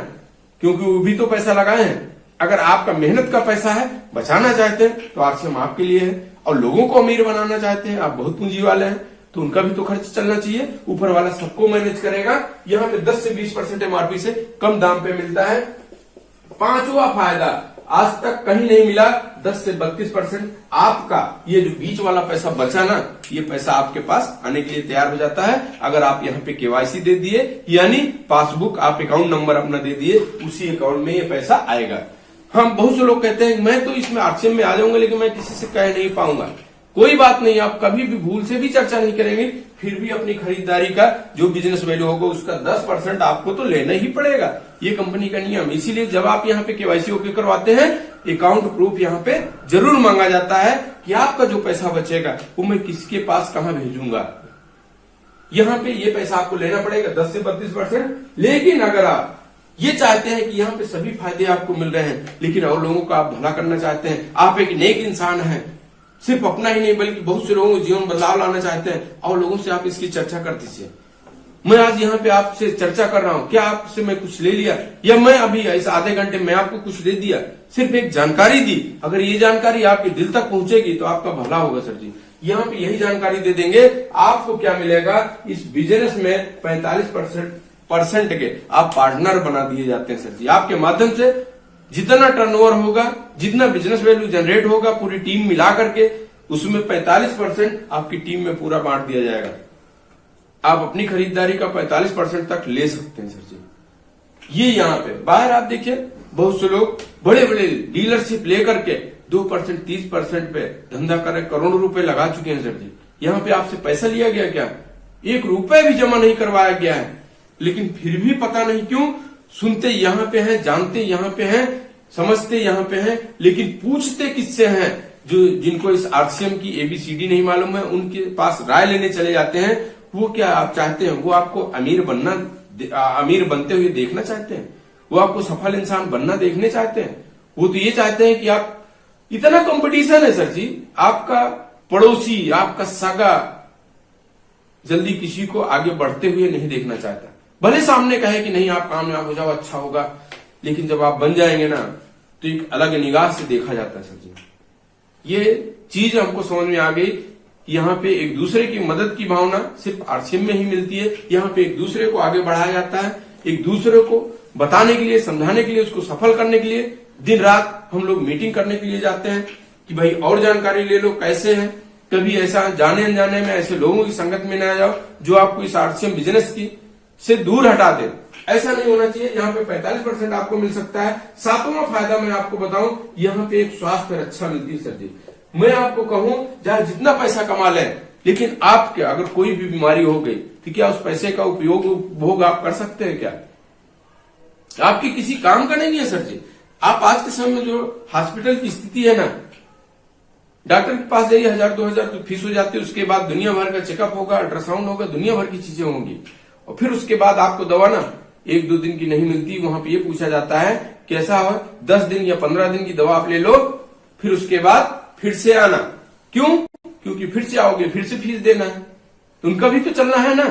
क्योंकि वो भी तो पैसा लगाए हैं। अगर आपका मेहनत का पैसा है, बचाना चाहते हैं, तो आरसीएम आपके लिए है। और लोगों को अमीर बनाना चाहते हैं, आप बहुत पूंजी वाले हैं, तो उनका भी तो खर्च चलना चाहिए। ऊपर वाला सबको मैनेज करेगा। यहाँ पे 10 से 20% एमआरपी से कम दाम पे मिलता है। पांचवा फायदा आज तक कहीं नहीं मिला, 10 से 32% आपका ये जो बीच वाला पैसा बचा ना, ये पैसा आपके पास आने के लिए तैयार हो जाता है। अगर आप यहाँ पे केवाईसी दे दिए, यानी पासबुक आप अकाउंट नंबर अपना दे दिए, उसी अकाउंट में ये पैसा आएगा। हम बहुत से लोग कहते हैं मैं तो इसमें आरसीएम में आ जाऊंगा, लेकिन मैं किसी से कह नहीं पाऊंगा। कोई बात नहीं, आप कभी भी भूल से भी चर्चा नहीं करेंगे, फिर भी अपनी खरीदारी का जो बिजनेस वैल्यू होगा उसका 10% आपको तो लेना ही पड़ेगा। ये कंपनी का नियम। इसीलिए जब आप यहाँ पे केवाईसी ओके करवाते हैं, अकाउंट प्रूफ यहाँ पे जरूर मांगा जाता है कि आपका जो पैसा बचेगा वो मैं किसके पास कहाँ भेजूंगा। यहाँ पे ये पैसा आपको लेना पड़ेगा 10 से 32%। लेकिन अगर आप ये चाहते हैं कि यहाँ पे सभी फायदे आपको मिल रहे हैं, लेकिन और लोगों का आप भला करना चाहते हैं, आप एक नेक इंसान हैं, सिर्फ अपना ही नहीं बल्कि बहुत से लोगों को जीवन बदलाव लाना चाहते हैं, और लोगों से आप इसकी चर्चा कर दीजिए। मैं आज यहाँ पे आपसे चर्चा कर रहा हूँ, क्या आपसे मैं कुछ ले लिया, या मैं अभी इस आधे घंटे में आपको कुछ दे दिया, सिर्फ एक जानकारी दी। अगर ये जानकारी आपके दिल तक पहुंचेगी तो आपका भला होगा सर जी। यहाँ पे यही जानकारी दे देंगे, आपको क्या मिलेगा, इस बिजनेस में 45% के आप पार्टनर बना दिए जाते हैं सर जी। आपके माध्यम से जितना टर्नओवर होगा, जितना बिजनेस वैल्यू जनरेट होगा, पूरी टीम मिला करके उसमें 45% आपकी टीम में पूरा बांट दिया जाएगा। आप अपनी खरीदारी का 45% तक ले सकते हैं सर जी। ये यहाँ पे बाहर आप देखिए, बहुत से लोग बड़े बड़े डीलरशिप लेकर के 2% 30% पे धंधा कर करोड़ों रुपए लगा चुके हैं सर जी। यहाँ पे आपसे पैसा लिया गया क्या? 1 रुपए भी जमा नहीं करवाया गया है। लेकिन फिर भी पता नहीं क्यों सुनते यहाँ पे हैं, जानते यहाँ पे हैं, समझते यहाँ पे हैं, लेकिन पूछते किससे हैं? जो जिनको इस आरसीएम की ABCD नहीं मालूम है, उनके पास राय लेने चले जाते हैं। वो क्या आप चाहते हैं? वो आपको अमीर बनते हुए देखना चाहते हैं, वो आपको सफल इंसान बनना देखने चाहते हैं। वो तो ये चाहते हैं कि आप, इतना कंपटीशन है सर जी, आपका पड़ोसी, आपका सगा जल्दी किसी को आगे बढ़ते हुए नहीं देखना चाहता। भले सामने कहे कि नहीं आप कामयाब हो जाओ, अच्छा होगा, लेकिन जब आप बन जाएंगे ना तो एक अलग निगाह से देखा जाता है सर जी। ये चीज हमको समझ में आ गई कि यहाँ पे एक दूसरे की मदद की भावना सिर्फ आरसीएम में ही मिलती है। यहाँ पे एक दूसरे को आगे बढ़ाया जाता है, एक दूसरे को बताने के लिए, समझाने के लिए, उसको सफल करने के लिए दिन रात हम लोग मीटिंग करने के लिए जाते हैं कि भाई और जानकारी ले लो, कैसे है। कभी ऐसा जाने अनजाने में ऐसे लोगों की संगत में ना जाओ जो आपको इस आरसीएम बिजनेस की से दूर हटा दे। ऐसा नहीं होना चाहिए। यहाँ पे 45% आपको मिल सकता है। सातवां फायदा मैं आपको बताऊं, यहाँ पे एक स्वास्थ्य रक्षा मिलती है सर जी। मैं आपको कहूं, चाहे जितना पैसा कमा लें, लेकिन आपके अगर कोई भी बीमारी हो गई तो क्या उस पैसे का उपभोग आप कर सकते हैं क्या? आपके किसी काम का नहीं है सर जी। आप आज के समय में जो हॉस्पिटल की स्थिति है ना, डॉक्टर के पास जाइए 1000-2000 तो फीस हो जाती है, उसके बाद दुनिया भर का चेकअप होगा, अल्ट्रासाउंड होगा, दुनिया भर की चीजें होंगी, और फिर उसके बाद आपको दवा ना 1-2 दिन की नहीं मिलती। वहां पे ये पूछा जाता है कैसा हो, 10 दिन या 15 दिन की दवा आप ले लो, फिर उसके बाद फिर से आना। क्यों? क्योंकि फिर से आओगे, फिर से फीस देना है, तो उनका भी तो चलना है ना।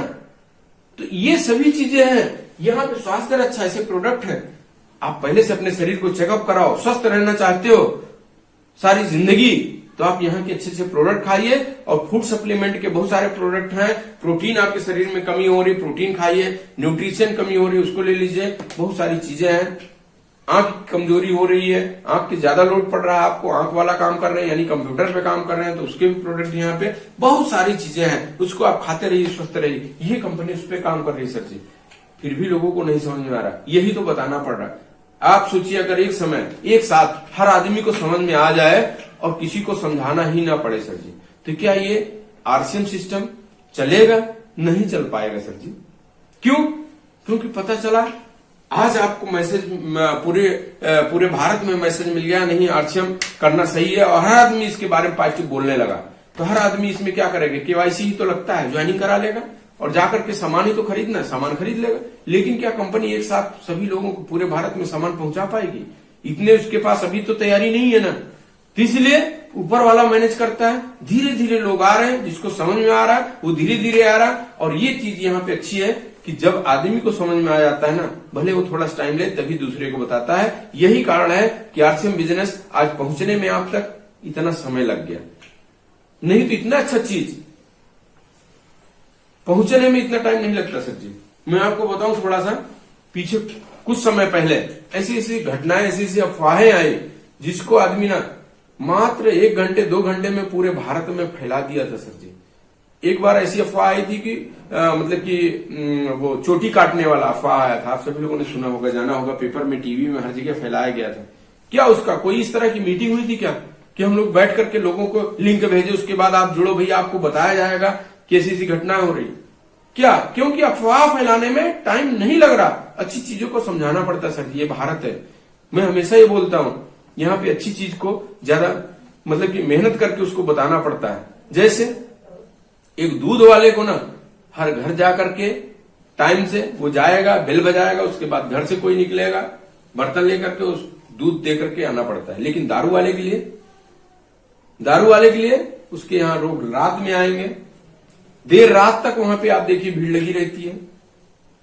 तो ये सभी चीजें हैं। यहाँ पे स्वास्थ्य रक्षा ऐसे प्रोडक्ट है, आप पहले से अपने शरीर को चेकअप कराओ। स्वस्थ रहना चाहते हो सारी जिंदगी, तो आप यहाँ के अच्छे अच्छे प्रोडक्ट खाइए। और फूड सप्लीमेंट के बहुत सारे प्रोडक्ट हैं। प्रोटीन आपके शरीर में कमी हो रही, प्रोटीन खाइए। न्यूट्रिशन कमी हो रही, उसको ले लीजिए। बहुत सारी चीजें हैं। आंख की कमजोरी हो रही है, आंख के ज्यादा लोड पड़ रहा है आपको, आंख वाला काम कर रहे हैं यानी कंप्यूटर पे काम कर रहे हैं, तो उसके भी प्रोडक्ट यहाँ पे बहुत सारी चीजें हैं। उसको आप खाते रहिए, स्वस्थ रहिए। ये कंपनी उस पर काम कर रही है सर जी, फिर भी लोगों को नहीं समझ में आ रहा। यही तो बताना पड़ रहा है। आप सोचिए अगर एक समय एक साथ हर आदमी को समझ में आ जाए और किसी को समझाना ही ना पड़े सर जी, तो क्या ये आरसीएम सिस्टम चलेगा? नहीं चल पाएगा सर जी। क्यों? क्योंकि पता चला आज आपको मैसेज पूरे भारत में मैसेज मिल गया, नहीं आरसीएम करना सही है, और हर आदमी इसके बारे में पॉजिटिव बोलने लगा। तो हर आदमी इसमें क्या करेगा? केवाईसी ही तो लगता है, ज्वाइनिंग करा लेगा और जाकर के सामान ही तो खरीदना है, सामान खरीद लेगा। लेकिन क्या कंपनी एक साथ सभी लोगों को पूरे भारत में सामान पहुंचा पाएगी? इतने उसके पास अभी तो तैयारी नहीं है ना। तो इसलिए ऊपर वाला मैनेज करता है। धीरे धीरे लोग आ रहे हैं, जिसको समझ में आ रहा है वो धीरे धीरे आ रहा है। और ये चीज यहाँ पे अच्छी है कि जब आदमी को समझ में आ जाता है ना, भले वो थोड़ा टाइम ले, तभी दूसरे को बताता है। यही कारण है कि आरसीएम बिजनेस आज पहुंचने में आप तक इतना समय लग गया। नहीं तो इतना अच्छा चीज पहुंचने में इतना टाइम नहीं लगता सर जी। मैं आपको बताऊं थोड़ा सा पीछे, कुछ समय पहले ऐसी ऐसी घटनाएं, ऐसी ऐसी अफवाहें आई, जिसको आदमी ना मात्र 1 घंटे 2 घंटे में पूरे भारत में फैला दिया था सर जी। एक बार ऐसी अफवाह आई थी कि मतलब कि वो चोटी काटने वाला अफवाह आया था। आप सभी लोगों ने सुना होगा, जाना होगा, पेपर में, टीवी में, हर जगह फैलाया गया था। क्या उसका कोई इस तरह की मीटिंग हुई थी क्या कि हम लोग बैठ करके लोगों को लिंक भेजे, उसके बाद आप जुड़ो भैया, आपको बताया जाएगा कि ऐसी ऐसी घटनाएं हो रही? क्या? क्योंकि अफवाह फैलाने में टाइम नहीं लग रहा, अच्छी चीजों को समझाना पड़ता है सर जी। ये भारत है, मैं हमेशा ये बोलता हूं, यहाँ पे अच्छी चीज को ज्यादा मतलब कि मेहनत करके उसको बताना पड़ता है। जैसे एक दूध वाले को ना हर घर जा करके टाइम से वो जाएगा, बेल बजाएगा, उसके बाद घर से कोई निकलेगा, बर्तन लेकर के उस दूध दे करके आना पड़ता है। लेकिन दारू वाले के लिए उसके यहाँ लोग रात में आएंगे, देर रात तक वहां पे आप देखिए भीड़ लगी रहती है।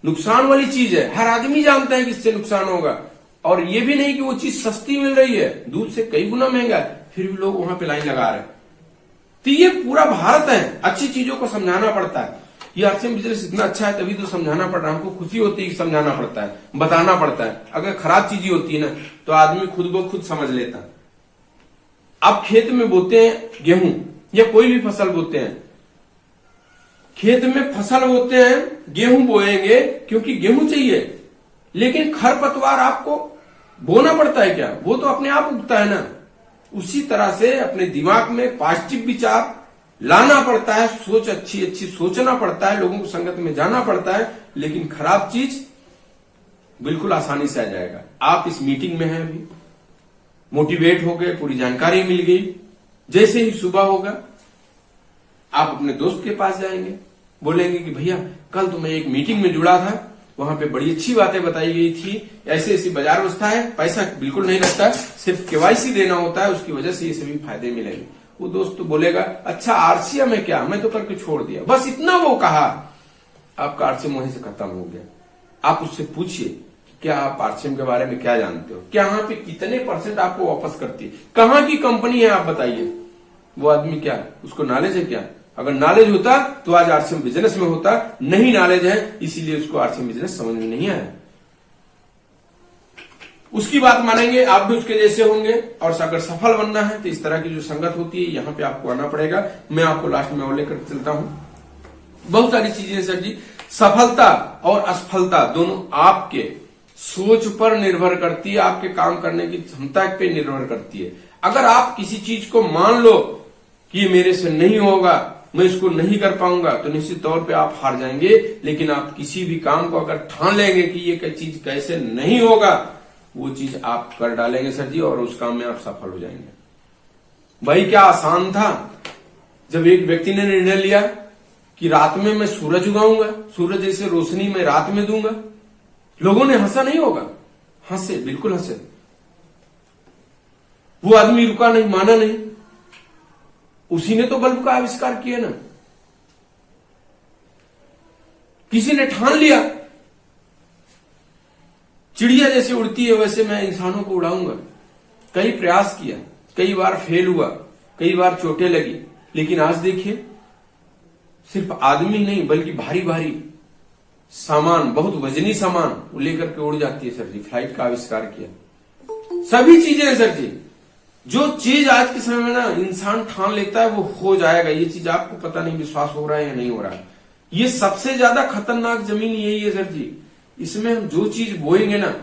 नुकसान वाली चीज है, हर आदमी जानता है कि इससे नुकसान होगा। और ये भी नहीं कि वो चीज सस्ती मिल रही है, दूध से कई गुना महंगा है, फिर भी लोग वहां पे लाइन लगा रहे हैं। तो ये पूरा भारत है, अच्छी चीजों को समझाना पड़ता है। ये आरसीएम बिजनेस इतना अच्छा है तभी तो समझाना पड़ रहा है। हमको खुशी होती है कि समझाना पड़ता है, बताना पड़ता है। अगर खराब चीजें होती है ना तो आदमी खुद ब खुद समझ लेता। आप खेत में बोते हैं गेहूं या कोई भी फसल बोते हैं, खेत में फसल बोते हैं, गेहूं बोएंगे क्योंकि गेहूं चाहिए, लेकिन खरपतवार आपको बोना पड़ता है क्या? वो तो अपने आप उगता है ना। उसी तरह से अपने दिमाग में पॉजिटिव विचार लाना पड़ता है, सोच अच्छी अच्छी सोचना पड़ता है, लोगों की संगत में जाना पड़ता है। लेकिन खराब चीज बिल्कुल आसानी से आ जाएगा। आप इस मीटिंग में हैं, अभी मोटिवेट हो गए, पूरी जानकारी मिल गई। जैसे ही सुबह होगा आप अपने दोस्त के पास जाएंगे, बोलेंगे कि भैया कल तो मैं एक मीटिंग में जुड़ा था, वहां पे बड़ी अच्छी बातें बताई गई थी, ऐसी ऐसी बाजार व्यवस्था है, पैसा बिल्कुल नहीं लगता, सिर्फ केवाईसी देना होता है, उसकी वजह से ये सभी फायदे मिलेंगे। वो दोस्त तो बोलेगा अच्छा आरसीएम है क्या, मैं तो करके छोड़ दिया, बस इतना वो कहा, आपका आरसीएम वहीं से खत्म हो गया। आप उससे पूछिए क्या आप आरसीएम के बारे में क्या जानते हो, क्या यहाँ पे कितने % आपको वापस करती है, कहाँ की कंपनी है आप बताइए। वो आदमी क्या उसको नॉलेज है क्या? अगर नॉलेज होता तो आज आरसीएम बिजनेस में होता, नहीं नॉलेज है इसीलिए उसको आरसीएम बिजनेस समझ में नहीं आया। उसकी बात मानेंगे, आप भी उसके जैसे होंगे। और अगर सफल बनना है तो इस तरह की जो संगत होती है यहाँ पे आपको आना पड़ेगा। मैं आपको लास्ट में और लेकर चलता हूं, बहुत सारी चीजें सर जी। सफलता और असफलता दोनों आपके सोच पर निर्भर करती है, आपके काम करने की क्षमता पे निर्भर करती है। अगर आप किसी चीज को मान लो कि ये मेरे से नहीं होगा, मैं इसको नहीं कर पाऊंगा, तो निश्चित तौर पे आप हार जाएंगे। लेकिन आप किसी भी काम को अगर ठान लेंगे कि ये चीज कैसे नहीं होगा, वो चीज आप कर डालेंगे सर जी, और उस काम में आप सफल हो जाएंगे। भाई क्या आसान था जब एक व्यक्ति ने निर्णय लिया कि रात में मैं सूरज उगाऊंगा, सूरज जैसे रोशनी मैं रात में दूंगा। लोगों ने हंसा नहीं होगा? हंसे, बिल्कुल हंसे। वो आदमी रुका नहीं, माना नहीं, उसी ने तो बल्ब का आविष्कार किया ना। किसी ने ठान लिया चिड़िया जैसे उड़ती है वैसे मैं इंसानों को उड़ाऊंगा। कई प्रयास किया, कई बार फेल हुआ, कई बार चोटें लगी, लेकिन आज देखिए सिर्फ आदमी नहीं बल्कि भारी भारी सामान, बहुत वजनी सामान वो लेकर के उड़ जाती है सर जी। फ्लाइट का आविष्कार किया, सभी चीजें हैं सर जी। जो चीज आज के समय में ना इंसान ठान लेता है वो हो जाएगा। ये चीज आपको पता नहीं विश्वास हो रहा है या नहीं हो रहा है। ये सबसे ज्यादा खतरनाक जमीन यही है सर जी। इसमें हम जो चीज बोएंगे ना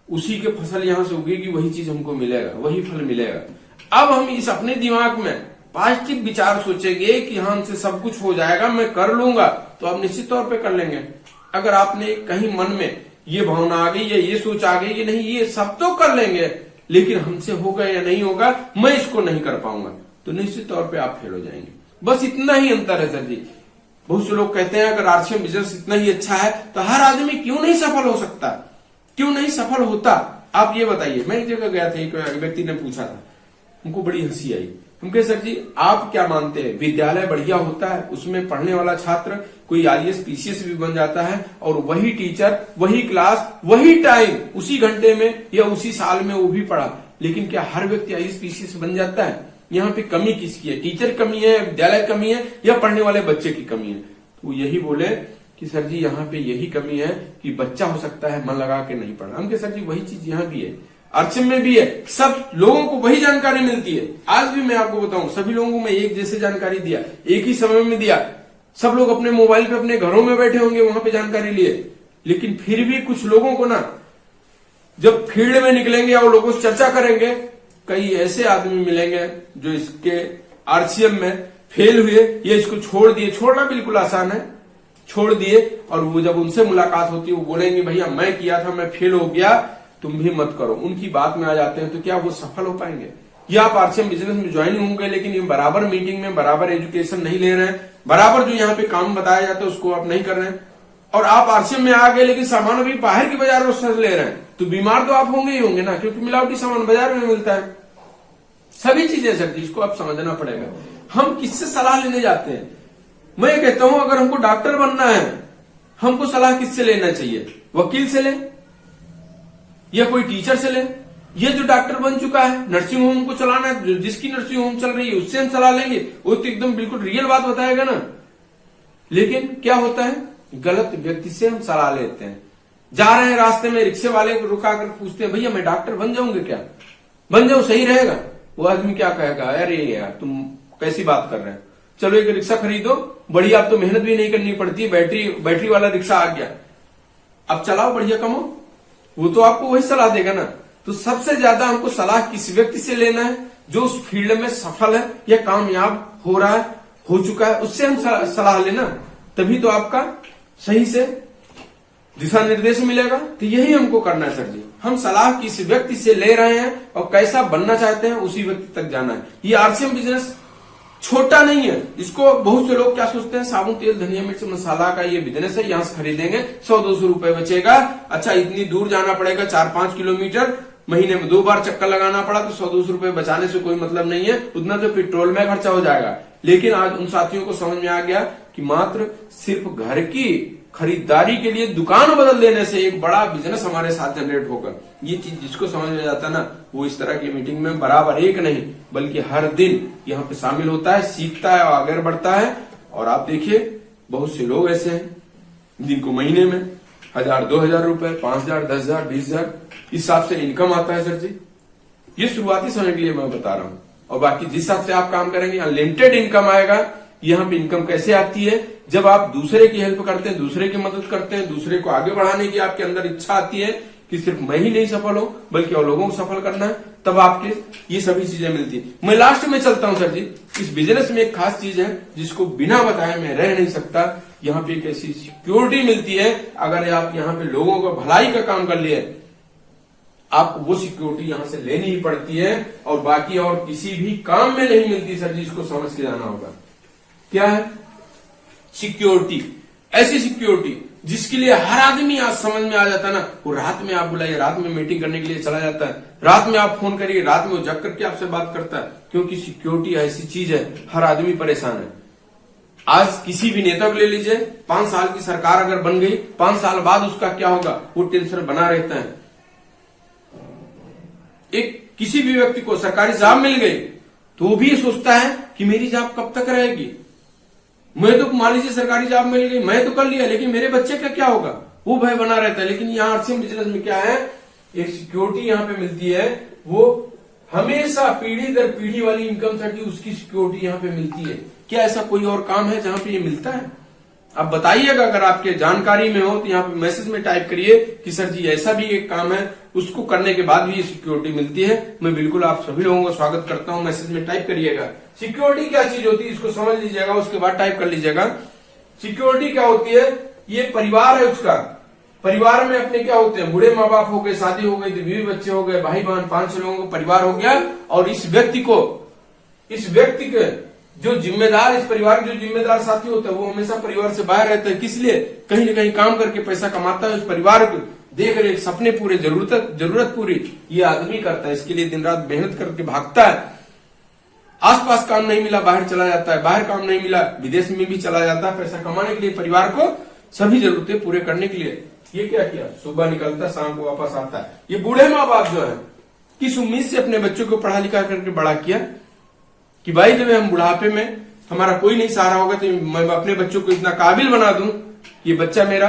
उसी के फसल यहां से उगेगी, वही चीज हमको मिलेगा, वही फल मिलेगा। अब हम इस अपने दिमाग में पॉजिटिव विचार सोचेंगे कि हाँ हमसे सब कुछ हो जाएगा, मैं कर लूंगा, तो आप निश्चित तौर पे कर लेंगे। अगर आपने कहीं मन में ये भावना आ गई या ये सोच आ गई कि नहीं ये सब तो कर लेंगे लेकिन हमसे होगा या नहीं होगा, मैं इसको नहीं कर पाऊंगा, तो निश्चित तौर पे आप फेल हो जाएंगे। बस इतना ही अंतर है सर जी। बहुत से लोग कहते हैं अगर आरसीएम बिजनेस इतना ही अच्छा है तो हर आदमी क्यों नहीं सफल हो सकता, क्यों नहीं सफल होता? आप ये बताइए। मैं एक जगह गया था, एक व्यक्ति ने पूछा था, उनको बड़ी हंसी आई। हम कहे सर जी आप क्या मानते हैं विद्यालय बढ़िया होता है, उसमें पढ़ने वाला छात्र कोई आईएएस पीसीएस भी बन जाता है और वही टीचर, वही क्लास, वही टाइम, उसी घंटे में या उसी साल में वो भी पढ़ा, लेकिन क्या हर व्यक्ति आईएएस पीसीएस बन जाता है? यहाँ पे कमी किसकी है? टीचर कमी है, विद्यालय कमी है, या पढ़ने वाले बच्चे की कमी है? तो यही बोले कि सर जी यहाँ पे यही कमी है कि बच्चा हो सकता है मन लगा के नहीं पढ़ा। हम कहे सर जी वही चीज यहाँ भी है, आरसीएम में भी है। सब लोगों को वही जानकारी मिलती है। आज भी मैं आपको बताऊं सभी लोगों को मैं एक जैसे जानकारी दिया, एक ही समय में दिया। सब लोग अपने मोबाइल पे अपने घरों में बैठे होंगे, वहां पे जानकारी लिए, लेकिन फिर भी कुछ लोगों को ना जब फील्ड में निकलेंगे और लोगों से चर्चा करेंगे, कई ऐसे आदमी मिलेंगे जो इसके आरसीएम में फेल हुए या इसको छोड़ दिए। छोड़ना बिल्कुल आसान है, छोड़ दिए, और वो जब उनसे मुलाकात होती है वो बोलेंगे भैया मैं किया था, मैं फेल हो गया, तुम भी मत करो। उनकी बात में आ जाते हैं तो क्या वो सफल हो पाएंगे? या आप आरसीएम बिजनेस में ज्वाइन होंगे लेकिन ये बराबर मीटिंग में बराबर एजुकेशन नहीं ले रहे हैं, बराबर जो यहाँ पे काम बताया जाता है उसको आप नहीं कर रहे हैं, और आप आरसीएम में आ गए लेकिन सामान अभी बाहर की बाजार से ले रहे हैं, तो बीमार तो आप होंगे ही होंगे ना, क्योंकि मिलावटी सामान बाजार में मिलता है। सभी चीजें सर जी, इसको आप समझना पड़ेगा। हम किससे सलाह लेने जाते हैं? मैं कहता हूं अगर हमको डॉक्टर बनना है, हमको सलाह किससे लेना चाहिए? वकील से ले या कोई टीचर से ले? ये जो डॉक्टर बन चुका है, नर्सिंग होम को चलाना है, जिसकी नर्सिंग होम चल रही है उससे हम सलाह लेंगे, वो तो एकदम बिल्कुल रियल बात बताएगा ना। लेकिन क्या होता है, गलत व्यक्ति से हम सलाह लेते हैं। जा रहे हैं रास्ते में, रिक्शे वाले को रुका कर पूछते हैं भैया मैं डॉक्टर बन जाऊंगा क्या, बन जाऊं सही रहेगा? वो आदमी क्या कहेगा, अरे यार तुम कैसी बात कर रहे हैं, चलो एक रिक्शा खरीदो, बढ़िया, अब तो मेहनत भी नहीं करनी पड़ती, बैटरी वाला रिक्शा आ गया, अब चलाओ बढ़िया कमाओ। वो तो आपको वही सलाह देगा ना। तो सबसे ज्यादा हमको सलाह किस व्यक्ति से लेना है? जो उस फील्ड में सफल है या कामयाब हो रहा है, हो चुका है, उससे हम सलाह लेना, तभी तो आपका सही से दिशा निर्देश मिलेगा। तो यही हमको करना है सर जी। हम सलाह किस व्यक्ति से ले रहे हैं और कैसा बनना चाहते हैं उसी व्यक्ति तक जाना है। ये आरसीएम बिजनेस छोटा नहीं है। इसको बहुत से लोग क्या सोचते हैं, साबुन तेल धनिया मिर्च मसाला का ये बिजनेस है, यहां से खरीदेंगे 100-200 रुपए बचेगा, अच्छा इतनी दूर जाना पड़ेगा 4-5 किलोमीटर, महीने में 2 बार चक्कर लगाना पड़ा तो 100-200 रुपए बचाने से कोई मतलब नहीं है, उतना तो पेट्रोल में खर्चा हो जाएगा। लेकिन आज उन साथियों को समझ में आ गया कि मात्र सिर्फ घर की खरीदारी के लिए दुकान बदल देने से एक बड़ा बिजनेस हमारे साथ जनरेट होगा। ये चीज जिसको समझ में जाता है ना, वो इस तरह की मीटिंग में बराबर एक नहीं बल्कि हर दिन यहाँ पे शामिल होता है, सीखता है और आगे बढ़ता है। और आप देखिए बहुत से लोग ऐसे हैं जिनको महीने में 1000-2000 रुपए, 5000, 10,000, 20,000 इस हिसाब से इनकम आता है सर जी। ये शुरुआती समय के लिए मैं बता रहा हूँ, और बाकी जिस हिसाब से आप काम करेंगे अनलिमिटेड इनकम आएगा। यहाँ पे इनकम कैसे आती है? जब आप दूसरे की हेल्प करते हैं, दूसरे की मदद करते हैं, दूसरे को आगे बढ़ाने की आपके अंदर इच्छा आती है कि सिर्फ मैं ही नहीं सफल हूं बल्कि और लोगों को सफल करना है, तब आपके ये सभी चीजें मिलती है। मैं लास्ट में चलता हूं सर जी। इस बिजनेस में एक खास चीज है जिसको बिना बताए मैं रह नहीं सकता। यहाँ पे एक ऐसी सिक्योरिटी मिलती है, अगर आप यहाँ पे लोगों को भलाई का काम कर लिए, आपको वो सिक्योरिटी यहां से लेनी ही पड़ती है और बाकी और किसी भी काम में नहीं मिलती सर जी। इसको समझ के जाना होगा। क्या है सिक्योरिटी? ऐसी सिक्योरिटी जिसके लिए हर आदमी आज समझ में आ जाता है ना। वो रात में आप बुलाइए, रात में मीटिंग करने के लिए चला जाता है, रात में आप फोन करिए, रात में वो जग करके आपसे बात करता है, क्योंकि सिक्योरिटी ऐसी चीज है, हर आदमी परेशान है। आज किसी भी नेता को ले लीजिए, 5 साल की सरकार अगर बन गई, 5 साल बाद उसका क्या होगा, वो टेंशन बना रहता है। एक किसी भी व्यक्ति को सरकारी जॉब मिल गई तो वो भी ये सोचता है कि मेरी जॉब कब तक रहेगी। मैं तो मान लीजिए सरकारी जॉब मिल गई, मैं तो कर लिया, लेकिन मेरे बच्चे का क्या होगा, वो भय बना रहता है। लेकिन यहाँ आरसीएम बिजनेस में क्या है, एक सिक्योरिटी यहाँ पे मिलती है, वो हमेशा पीढ़ी दर पीढ़ी वाली इनकम सर जी, उसकी सिक्योरिटी यहाँ पे मिलती है। क्या ऐसा कोई और काम है जहां पे ये मिलता है? आप बताइएगा, अगर आपके जानकारी में हो तो यहाँ पे मैसेज में टाइप करिए कि सर जी ऐसा भी एक काम है, उसको करने के बाद भी ये सिक्योरिटी मिलती है। मैं बिल्कुल आप सभी लोगों का स्वागत करता हूं। मैसेज में टाइप करिएगा सिक्योरिटी क्या चीज होती है, इसको समझ लीजिएगा, उसके बाद टाइप कर लीजिएगा सिक्योरिटी क्या होती है। ये परिवार है उसका, परिवार में अपने क्या होते हैं, बूढ़े माँ बाप हो गए, शादी हो गई, बीवी बच्चे हो गए, भाई बहन, 5-6 लोगों का परिवार हो गया। और इस व्यक्ति के जो जिम्मेदार, इस परिवार के जो जिम्मेदार साथी होता है, वो हमेशा परिवार से बाहर रहता है। किस लिए? कहीं ना कहीं काम करके पैसा कमाता है, उस परिवार को देख रेख, सपने पूरे, जरूरत पूरी ये आदमी करता है। इसके लिए दिन रात मेहनत करके भागता है। आसपास काम नहीं मिला, बाहर चला जाता है, बाहर काम नहीं मिला, विदेश में भी चला जाता है, पैसा कमाने के लिए, परिवार को सभी जरूरतें पूरे करने के लिए। ये क्या किया, सुबह निकलता, शाम को वापस आता है। ये बूढ़े माँ बाप जो है, किस उम्मीद से अपने बच्चों को पढ़ा लिखा करके बड़ा किया कि भाई जब हम बुढ़ापे में हमारा कोई नहीं सहारा होगा तो मैं अपने बच्चों को इतना काबिल बना दूं, ये बच्चा मेरा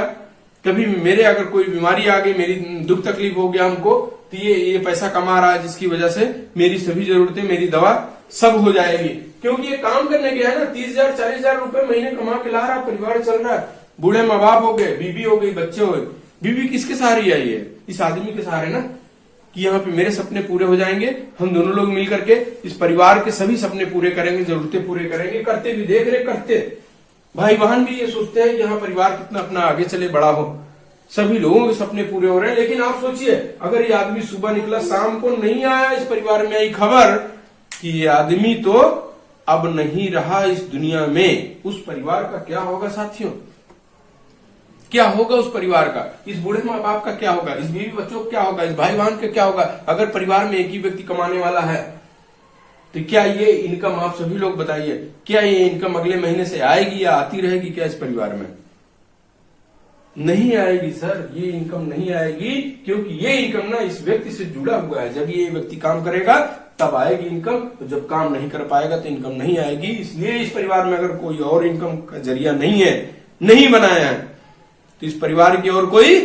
कभी मेरे अगर कोई बीमारी आ गई, मेरी दुख तकलीफ हो गया हमको, तो ये पैसा कमा रहा है, जिसकी वजह से मेरी सभी जरूरतें, मेरी दवा सब हो जाएगी। क्योंकि ये काम करने गया है ना, 30,000-40,000 रुपए महीने कमा के ला रहा, परिवार चल रहा है, बूढ़े माँ बाप हो गए, बीबी हो गई, बच्चे हो गए। बीबी किसके सहारे आई है? इस आदमी के सहारे ना, कि यहाँ पे मेरे सपने पूरे हो जाएंगे, हम दोनों लोग मिल करके इस परिवार के सभी सपने पूरे करेंगे, जरूरतें पूरे करेंगे। करते भी देख रहे, करते भाई बहन भी ये सोचते हैं कि यहाँ परिवार कितना अपना आगे चले, बड़ा हो, सभी लोगों के सपने पूरे हो रहे हैं। लेकिन आप सोचिए, अगर ये आदमी सुबह निकला, शाम को नहीं आया, इस परिवार में आई खबर कि ये आदमी तो अब नहीं रहा इस दुनिया में, उस परिवार का क्या होगा साथियों? क्या होगा उस परिवार का? इस बूढ़े माँ बाप का क्या होगा? इस बीवी बच्चों का क्या होगा? इस भाई बहन का क्या होगा? अगर परिवार में एक ही व्यक्ति कमाने वाला है तो क्या ये इनकम, आप सभी लोग बताइए, क्या ये इनकम अगले महीने से आएगी या आती रहेगी क्या इस परिवार में? नहीं आएगी सर, ये इनकम नहीं आएगी, क्योंकि ये इनकम ना इस व्यक्ति से जुड़ा हुआ है। जब ये व्यक्ति काम करेगा तब आएगी इनकम, तो जब काम नहीं कर पाएगा तो इनकम नहीं आएगी। इसलिए इस परिवार में अगर कोई और इनकम का जरिया नहीं है, नहीं बनाया है, तो इस परिवार की और कोई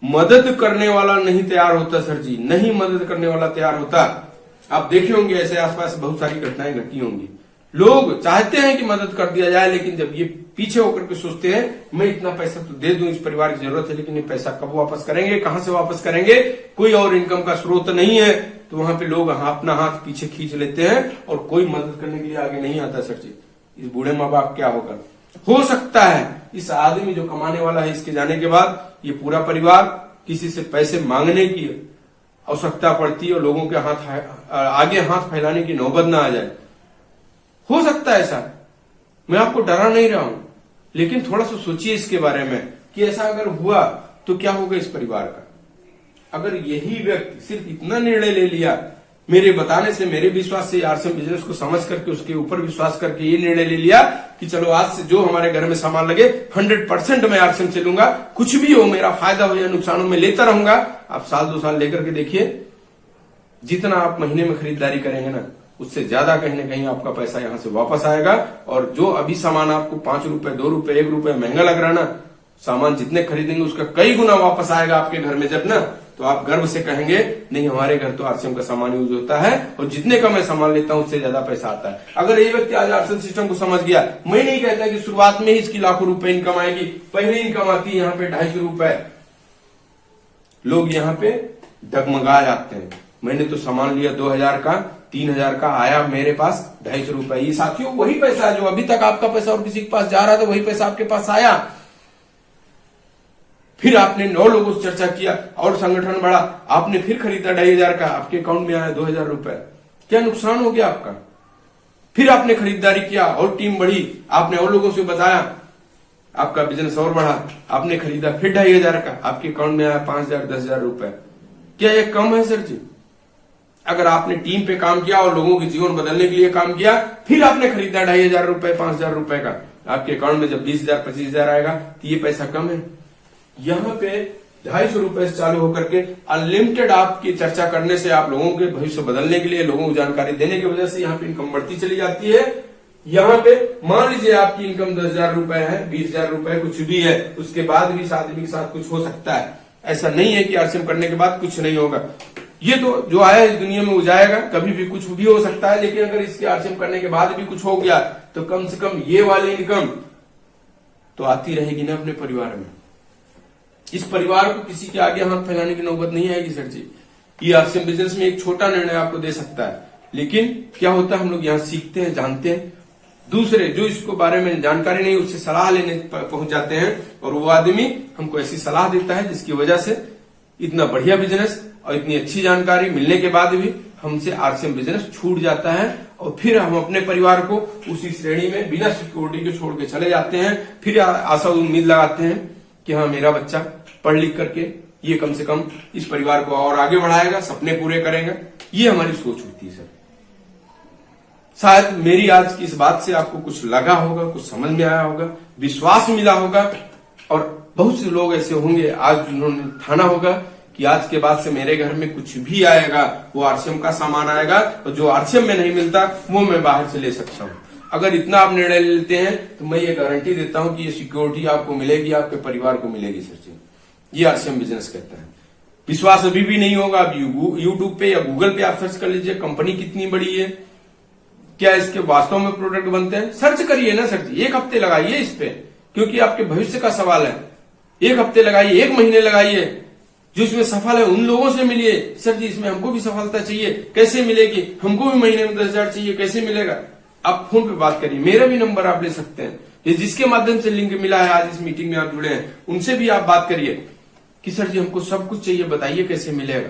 मदद करने वाला नहीं तैयार होता सर जी, नहीं मदद करने वाला तैयार होता। आप देखे होंगे ऐसे आसपास बहुत सारी घटनाएं घटी होंगी। लोग चाहते हैं कि मदद कर दिया जाए, लेकिन जब ये पीछे होकर के सोचते हैं मैं इतना पैसा तो दे दूं, इस परिवार की जरूरत है, लेकिन ये पैसा कब वापस करेंगे, कहां से वापस करेंगे, कोई और इनकम का स्रोत नहीं है, तो वहां पे लोग अपना हाथ पीछे खींच लेते हैं और कोई मदद करने के लिए आगे नहीं आता सर जी। इस बूढ़े माँ बाप क्या होगा? हो सकता है इस आदमी जो कमाने वाला है, इसके जाने के बाद ये पूरा परिवार किसी से पैसे मांगने की आवश्यकता पड़ती है और लोगों के आगे हाथ फैलाने की नौबत ना आ जाए। हो सकता है ऐसा, मैं आपको डरा नहीं रहा हूं, लेकिन थोड़ा सा सोचिए इसके बारे में कि ऐसा अगर हुआ तो क्या होगा इस परिवार का। अगर यही व्यक्ति सिर्फ इतना निर्णय ले लिया, मेरे बताने से, मेरे विश्वास से, आरसीएम बिजनेस को समझ करके, उसके ऊपर विश्वास करके ये निर्णय ले लिया कि चलो आज से जो हमारे घर में सामान लगे 100% मैं आरसीएम से लूंगा, कुछ भी हो, मेरा फायदा हो या नुकसान हो, मैं लेता रहूंगा। आप 1-2 साल लेकर के देखिए, जितना आप महीने में खरीदारी करेंगे ना, उससे ज्यादा कहीं ना कहीं आपका पैसा यहां से वापस आएगा। और जो अभी सामान आपको 5 रुपए, 2 रुपए, 1 रुपए महंगा लग रहा है ना, सामान जितने खरीदेंगे उसका कई गुना वापस आएगा आपके घर में जब ना, तो तो आप गर्व से कहेंगे नहीं, हमारे घर तो आरसीएम का सामान यूज होता है और जितने का मैं सामान लेता हूं उससे ज्यादा पैसा आता है। अगर ये व्यक्ति आज आरसीएम सिस्टम को समझ गया, मैं नहीं कहता कि शुरुआत में ही इसकी लाखों रुपए इनकम आएगी, पहले इनकम आती है यहाँ पे 250 रुपए, लोग यहाँ पे डगमगा जाते हैं। मैंने तो सामान लिया 2000 का, 3000 का, आया मेरे पास 250 रुपए। ये साथियों वही पैसा है जो अभी तक आपका पैसा और किसी के पास जा रहा था, वही पैसा आपके पास आया। फिर आपने 9 लोगों से चर्चा किया और संगठन बढ़ा, आपने फिर खरीदा 2500 का, आपके अकाउंट में आया 2000 रुपए। क्या नुकसान हो गया आपका? फिर आपने खरीदारी किया और टीम बढ़ी, आपने और लोगों से बताया, आपका बिजनेस और बढ़ा, आपने खरीदा फिर 2500 का, आपके अकाउंट में आया 5000 10,000 रुपए। क्या यह कम है सर जी? अगर आपने टीम पे काम किया और लोगों के जीवन बदलने के लिए काम किया, फिर आपने खरीदा 2500 रुपए 5000 रुपए का, आपके अकाउंट में जब 20,000 25,000 आएगा तो ये पैसा कम है। यहाँ पे 250 रुपए से चालू होकर के अनलिमिटेड आपकी चर्चा करने से, आप लोगों के भविष्य बदलने के लिए, लोगों को जानकारी देने की वजह से यहाँ पे इनकम बढ़ती चली जाती है। यहाँ पे मान लीजिए आपकी इनकम 10,000 रुपए है, 20,000 रुपए कुछ भी है, उसके बाद भी इस आदमी के साथ कुछ हो सकता है। ऐसा नहीं है कि आरसीएम करने के बाद कुछ नहीं होगा। ये तो जो आया इस दुनिया में वो जाएगा, कभी भी कुछ भी हो सकता है। लेकिन अगर इसके आरसीएम करने के बाद भी कुछ हो गया तो कम से कम ये वाली इनकम तो आती रहेगी ना अपने परिवार में। इस परिवार को किसी के आगे हाथ फैलाने की नौबत नहीं आएगी सर जी। ये आरसीएम बिजनेस में एक छोटा निर्णय आपको दे सकता है, लेकिन क्या होता है, हम लोग यहाँ सीखते हैं, जानते हैं, दूसरे जो इसको बारे में जानकारी नहीं उससे सलाह लेने पहुंच जाते हैं, और वो आदमी हमको ऐसी सलाह देता है जिसकी वजह से इतना बढ़िया बिजनेस और इतनी अच्छी जानकारी मिलने के बाद भी हमसे आरसीएम बिजनेस छूट जाता है, और फिर हम अपने परिवार को उसी श्रेणी में बिना सिक्योरिटी के छोड़ के चले जाते हैं। फिर आशा उम्मीद लगाते हैं कि हाँ, मेरा बच्चा पढ़ लिख करके ये कम से कम इस परिवार को और आगे बढ़ाएगा, सपने पूरे करेगा। ये हमारी सोच होती है सर। शायद मेरी आज की इस बात से आपको कुछ लगा होगा, कुछ समझ में आया होगा, विश्वास मिला होगा, और बहुत से लोग ऐसे होंगे आज जिन्होंने ठाना होगा कि आज के बाद से मेरे घर में कुछ भी आएगा वो आरसीएम का सामान आएगा, और जो आरसीएम में नहीं मिलता वो मैं बाहर से ले सकता हूँ। अगर इतना आप निर्णय लेते हैं तो मैं ये गारंटी देता हूं कि ये सिक्योरिटी आपको मिलेगी, आपके परिवार को मिलेगी सर जी। ये आरसीएम बिजनेस कहता है। विश्वास अभी भी नहीं होगा, आप यूट्यूब पे या गूगल पे आप सर्च कर लीजिए, कंपनी कितनी बड़ी है, क्या इसके वास्तव में प्रोडक्ट बनते हैं, सर्च करिए ना सर जी। 1 हफ्ते लगाइए इस पे, क्योंकि आपके भविष्य का सवाल है। 1 हफ्ते लगाइए, 1 महीने लगाइए, जो इसमें सफल है उन लोगों से मिलिए। सर जी इसमें हमको भी सफलता चाहिए, कैसे मिलेगी, हमको भी महीने में 10,000 चाहिए, कैसे मिलेगा? आप फोन पे बात करिए, मेरा भी नंबर आप ले सकते हैं, ये जिसके माध्यम से लिंक मिला है आज इस मीटिंग में आप जुड़े हैं, उनसे भी आप बात करिए कि सर जी हमको सब कुछ चाहिए, बताइए कैसे मिलेगा।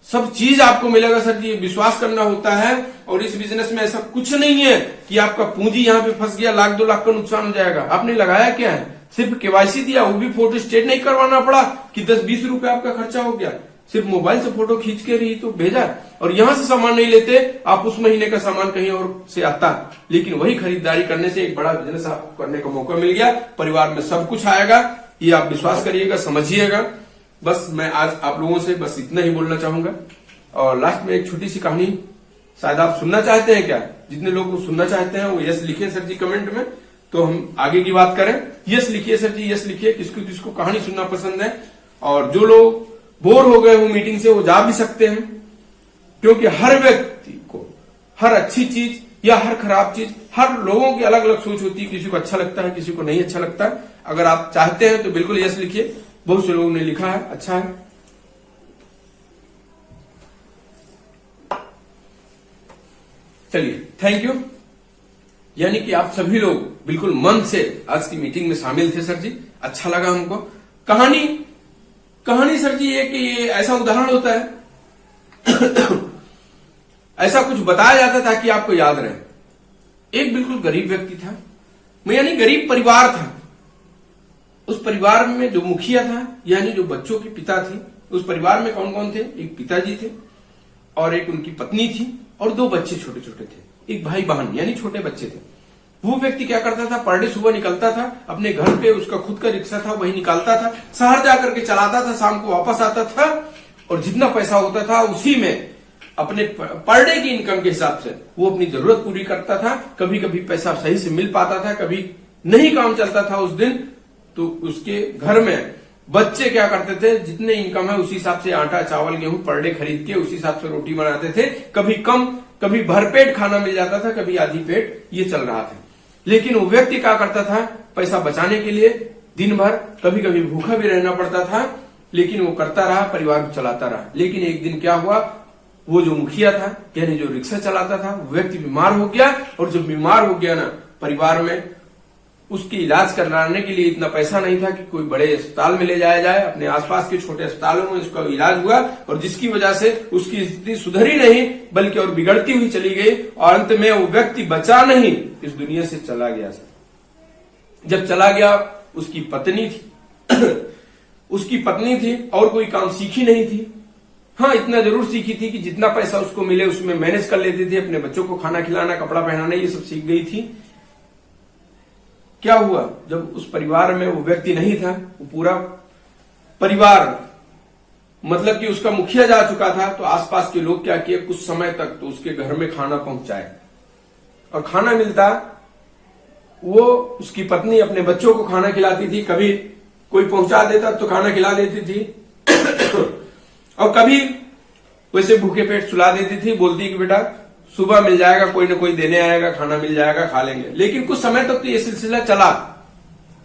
सब चीज आपको मिलेगा सर जी, विश्वास करना होता है। और इस बिजनेस में ऐसा कुछ नहीं है कि आपका पूंजी यहाँ पे फंस गया, 1,00,000 2 लाख का नुकसान हो जाएगा। आपने लगाया क्या है? सिर्फ केवाईसी दिया, वो भी फोटो स्टेट नहीं करवाना पड़ा कि 10-20 रुपए आपका खर्चा हो गया, सिर्फ मोबाइल से फोटो खींच के रही तो भेजा, और यहां से सामान नहीं लेते आप, उस महीने का सामान कहीं और से आता, लेकिन वही खरीदारी करने से एक बड़ा बिजनेस आपको करने का मौका मिल गया, परिवार में सब कुछ आएगा। ये आप विश्वास करिएगा, समझिएगा। बस मैं आज आप लोगों से बस इतना ही बोलना चाहूंगा। और लास्ट में एक छोटी सी कहानी, शायद आप सुनना चाहते हैं क्या? जितने लोग सुनना चाहते हैं वो यस लिखिए सर जी कमेंट में, तो हम आगे की बात करें। यस लिखिए सर जी, यस लिखिए, किसको किसको कहानी सुनना पसंद है। और जो लोग बोर हो गए वो मीटिंग से, वो जा भी सकते हैं, क्योंकि हर व्यक्ति को हर अच्छी चीज या हर खराब चीज, हर लोगों की अलग अलग सोच होती है, किसी को अच्छा लगता है, किसी को नहीं अच्छा लगता है। अगर आप चाहते हैं तो बिल्कुल यस लिखिए, बहुत से लोगों ने लिखा है, अच्छा है। चलिए, थैंक यू। यानी कि आप सभी लोग बिल्कुल मन से आज की मीटिंग में शामिल थे सर जी, अच्छा लगा हमको। कहानी सर जी एक ये ऐसा उदाहरण होता है ऐसा कुछ बताया जाता था कि आपको याद रहे। एक बिल्कुल गरीब व्यक्ति था, यानी गरीब परिवार था। उस परिवार में जो मुखिया था, यानी जो बच्चों के पिता थे, उस परिवार में कौन कौन थे? एक पिताजी थे और एक उनकी पत्नी थी और 2 बच्चे छोटे छोटे थे, एक भाई बहन, यानी छोटे बच्चे थे। वो व्यक्ति क्या करता था, पर डे सुबह निकलता था अपने घर पे, उसका खुद का रिक्शा था, वही निकालता था, शहर जाकर के चलाता था, शाम को वापस आता था, और जितना पैसा होता था उसी में अपने पर डे की इनकम के हिसाब से वो अपनी जरूरत पूरी करता था। कभी कभी पैसा सही से मिल पाता था, कभी नहीं काम चलता था उस दिन, तो उसके घर में बच्चे क्या करते थे, जितने इनकम है उसी हिसाब से आटा चावल गेहूं पर डे खरीद के उसी हिसाब से रोटी बनाते थे। कभी कम, कभी भरपेट खाना मिल जाता था, कभी आधी पेट, ये चल रहा था। लेकिन वो व्यक्ति क्या करता था, पैसा बचाने के लिए दिन भर कभी कभी भूखा भी रहना पड़ता था, लेकिन वो करता रहा, परिवार को चलाता रहा। लेकिन एक दिन क्या हुआ, वो जो मुखिया था यानी जो रिक्शा चलाता था, वो व्यक्ति बीमार हो गया। और जब बीमार हो गया ना, परिवार में उसकी इलाज कराने के लिए इतना पैसा नहीं था कि कोई बड़े अस्पताल में ले जाया जाए। अपने आसपास के छोटे अस्पतालों में उसका इलाज हुआ, और जिसकी वजह से उसकी स्थिति सुधरी नहीं बल्कि और बिगड़ती हुई चली गई, और अंत में वो व्यक्ति बचा नहीं, इस दुनिया से चला गया। जब चला गया, उसकी पत्नी थी उसकी पत्नी थी और कोई काम सीखी नहीं थी। हाँ, इतना जरूर सीखी थी कि जितना पैसा उसको मिले उसमें मैनेज कर लेती थी, अपने बच्चों को खाना खिलाना, कपड़ा पहनाना, ये सब सीख गई थी। क्या हुआ, जब उस परिवार में वो व्यक्ति नहीं था, वो पूरा परिवार मतलब कि उसका मुखिया जा चुका था, तो आसपास के लोग क्या किए, कुछ समय तक तो उसके घर में खाना पहुंचाए, और खाना मिलता, वो उसकी पत्नी अपने बच्चों को खाना खिलाती थी, कभी कोई पहुंचा देता तो खाना खिला देती थी और कभी वैसे भूखे पेट सुला देती थी, बोलती कि बेटा सुबह मिल जाएगा, कोई ना कोई देने आएगा, खाना मिल जाएगा, खा लेंगे। लेकिन कुछ समय तक तो ये सिलसिला चला।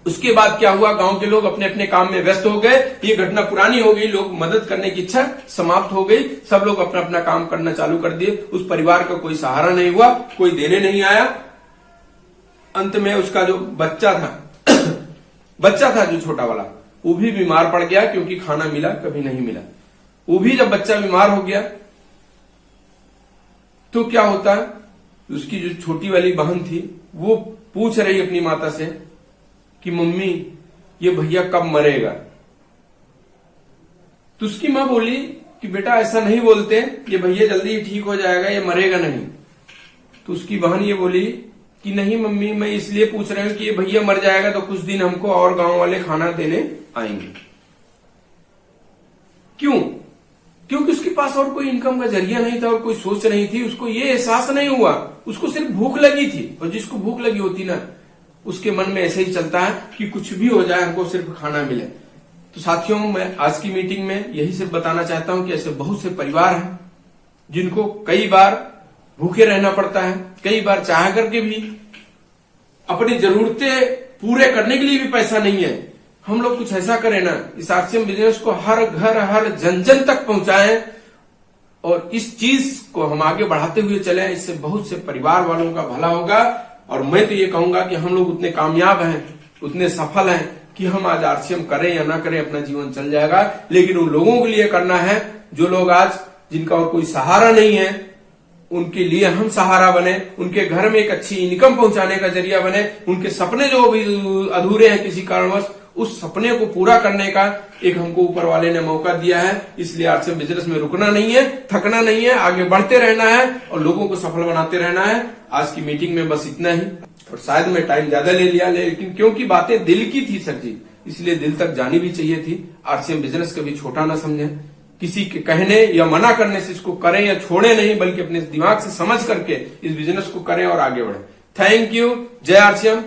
उसके बाद क्या हुआ, गांव के लोग अपने अपने काम में व्यस्त हो गए, ये घटना पुरानी हो गई, लोग मदद करने की इच्छा समाप्त हो गई, सब लोग अपना अपना काम करना चालू कर दिए। उस परिवार का कोई सहारा नहीं हुआ, कोई देने नहीं आया। अंत में उसका जो बच्चा था जो छोटा वाला, वो भी बीमार पड़ गया, क्योंकि खाना मिला कभी नहीं मिला। वो भी जब बच्चा बीमार हो गया तो क्या होता, उसकी जो छोटी वाली बहन थी वो पूछ रही अपनी माता से कि मम्मी ये भैया कब मरेगा। तो उसकी मां बोली कि बेटा ऐसा नहीं बोलते, ये भैया जल्दी ही ठीक हो जाएगा, ये मरेगा नहीं। तो उसकी बहन ये बोली कि नहीं मम्मी, मैं इसलिए पूछ रही हूं कि ये भैया मर जाएगा तो कुछ दिन हमको और गांव वाले खाना देने आएंगे। क्यों? क्योंकि उसके पास और कोई इनकम का जरिया नहीं था और कोई सोच नहीं थी, उसको ये एहसास नहीं हुआ, उसको सिर्फ भूख लगी थी। और जिसको भूख लगी होती ना, उसके मन में ऐसे ही चलता है कि कुछ भी हो जाए, हमको सिर्फ खाना मिले। तो साथियों, मैं आज की मीटिंग में यही सिर्फ बताना चाहता हूं कि ऐसे बहुत से परिवार हैं जिनको कई बार भूखे रहना पड़ता है, कई बार चाह करके भी अपनी जरूरतें पूरे करने के लिए भी पैसा नहीं है। हम लोग कुछ ऐसा करें ना, इस आरसीएम बिजनेस को हर घर हर जन जन तक पहुंचाएं और इस चीज को हम आगे बढ़ाते हुए चलें। इससे बहुत से परिवार वालों का भला होगा। और मैं तो ये कहूंगा कि हम लोग उतने कामयाब हैं, उतने सफल हैं कि हम आज आरसीएम करें या ना करें, अपना जीवन चल जाएगा। लेकिन उन लोगों के लिए करना है जो लोग आज जिनका और कोई सहारा नहीं है, उनके लिए हम सहारा बने, उनके घर में एक अच्छी इनकम पहुंचाने का जरिया बने, उनके सपने जो भी अधूरे हैं किसी कारणवश, उस सपने को पूरा करने का एक हमको ऊपर वाले ने मौका दिया है। इसलिए आरसीएम बिजनेस में रुकना नहीं है, थकना नहीं है, आगे बढ़ते रहना है और लोगों को सफल बनाते रहना है। आज की मीटिंग में बस इतना ही, और शायद मैं टाइम ज्यादा ले लिया, लेकिन क्योंकि बातें दिल की थी सर जी, इसलिए दिल तक जानी भी चाहिए थी। आरसीएम बिजनेस कभी छोटा ना समझे, किसी के कहने या मना करने से इसको करें या छोड़े नहीं, बल्कि अपने दिमाग से समझ करके इस बिजनेस को करें और आगे बढ़े। Thank you. जय आरसीएम।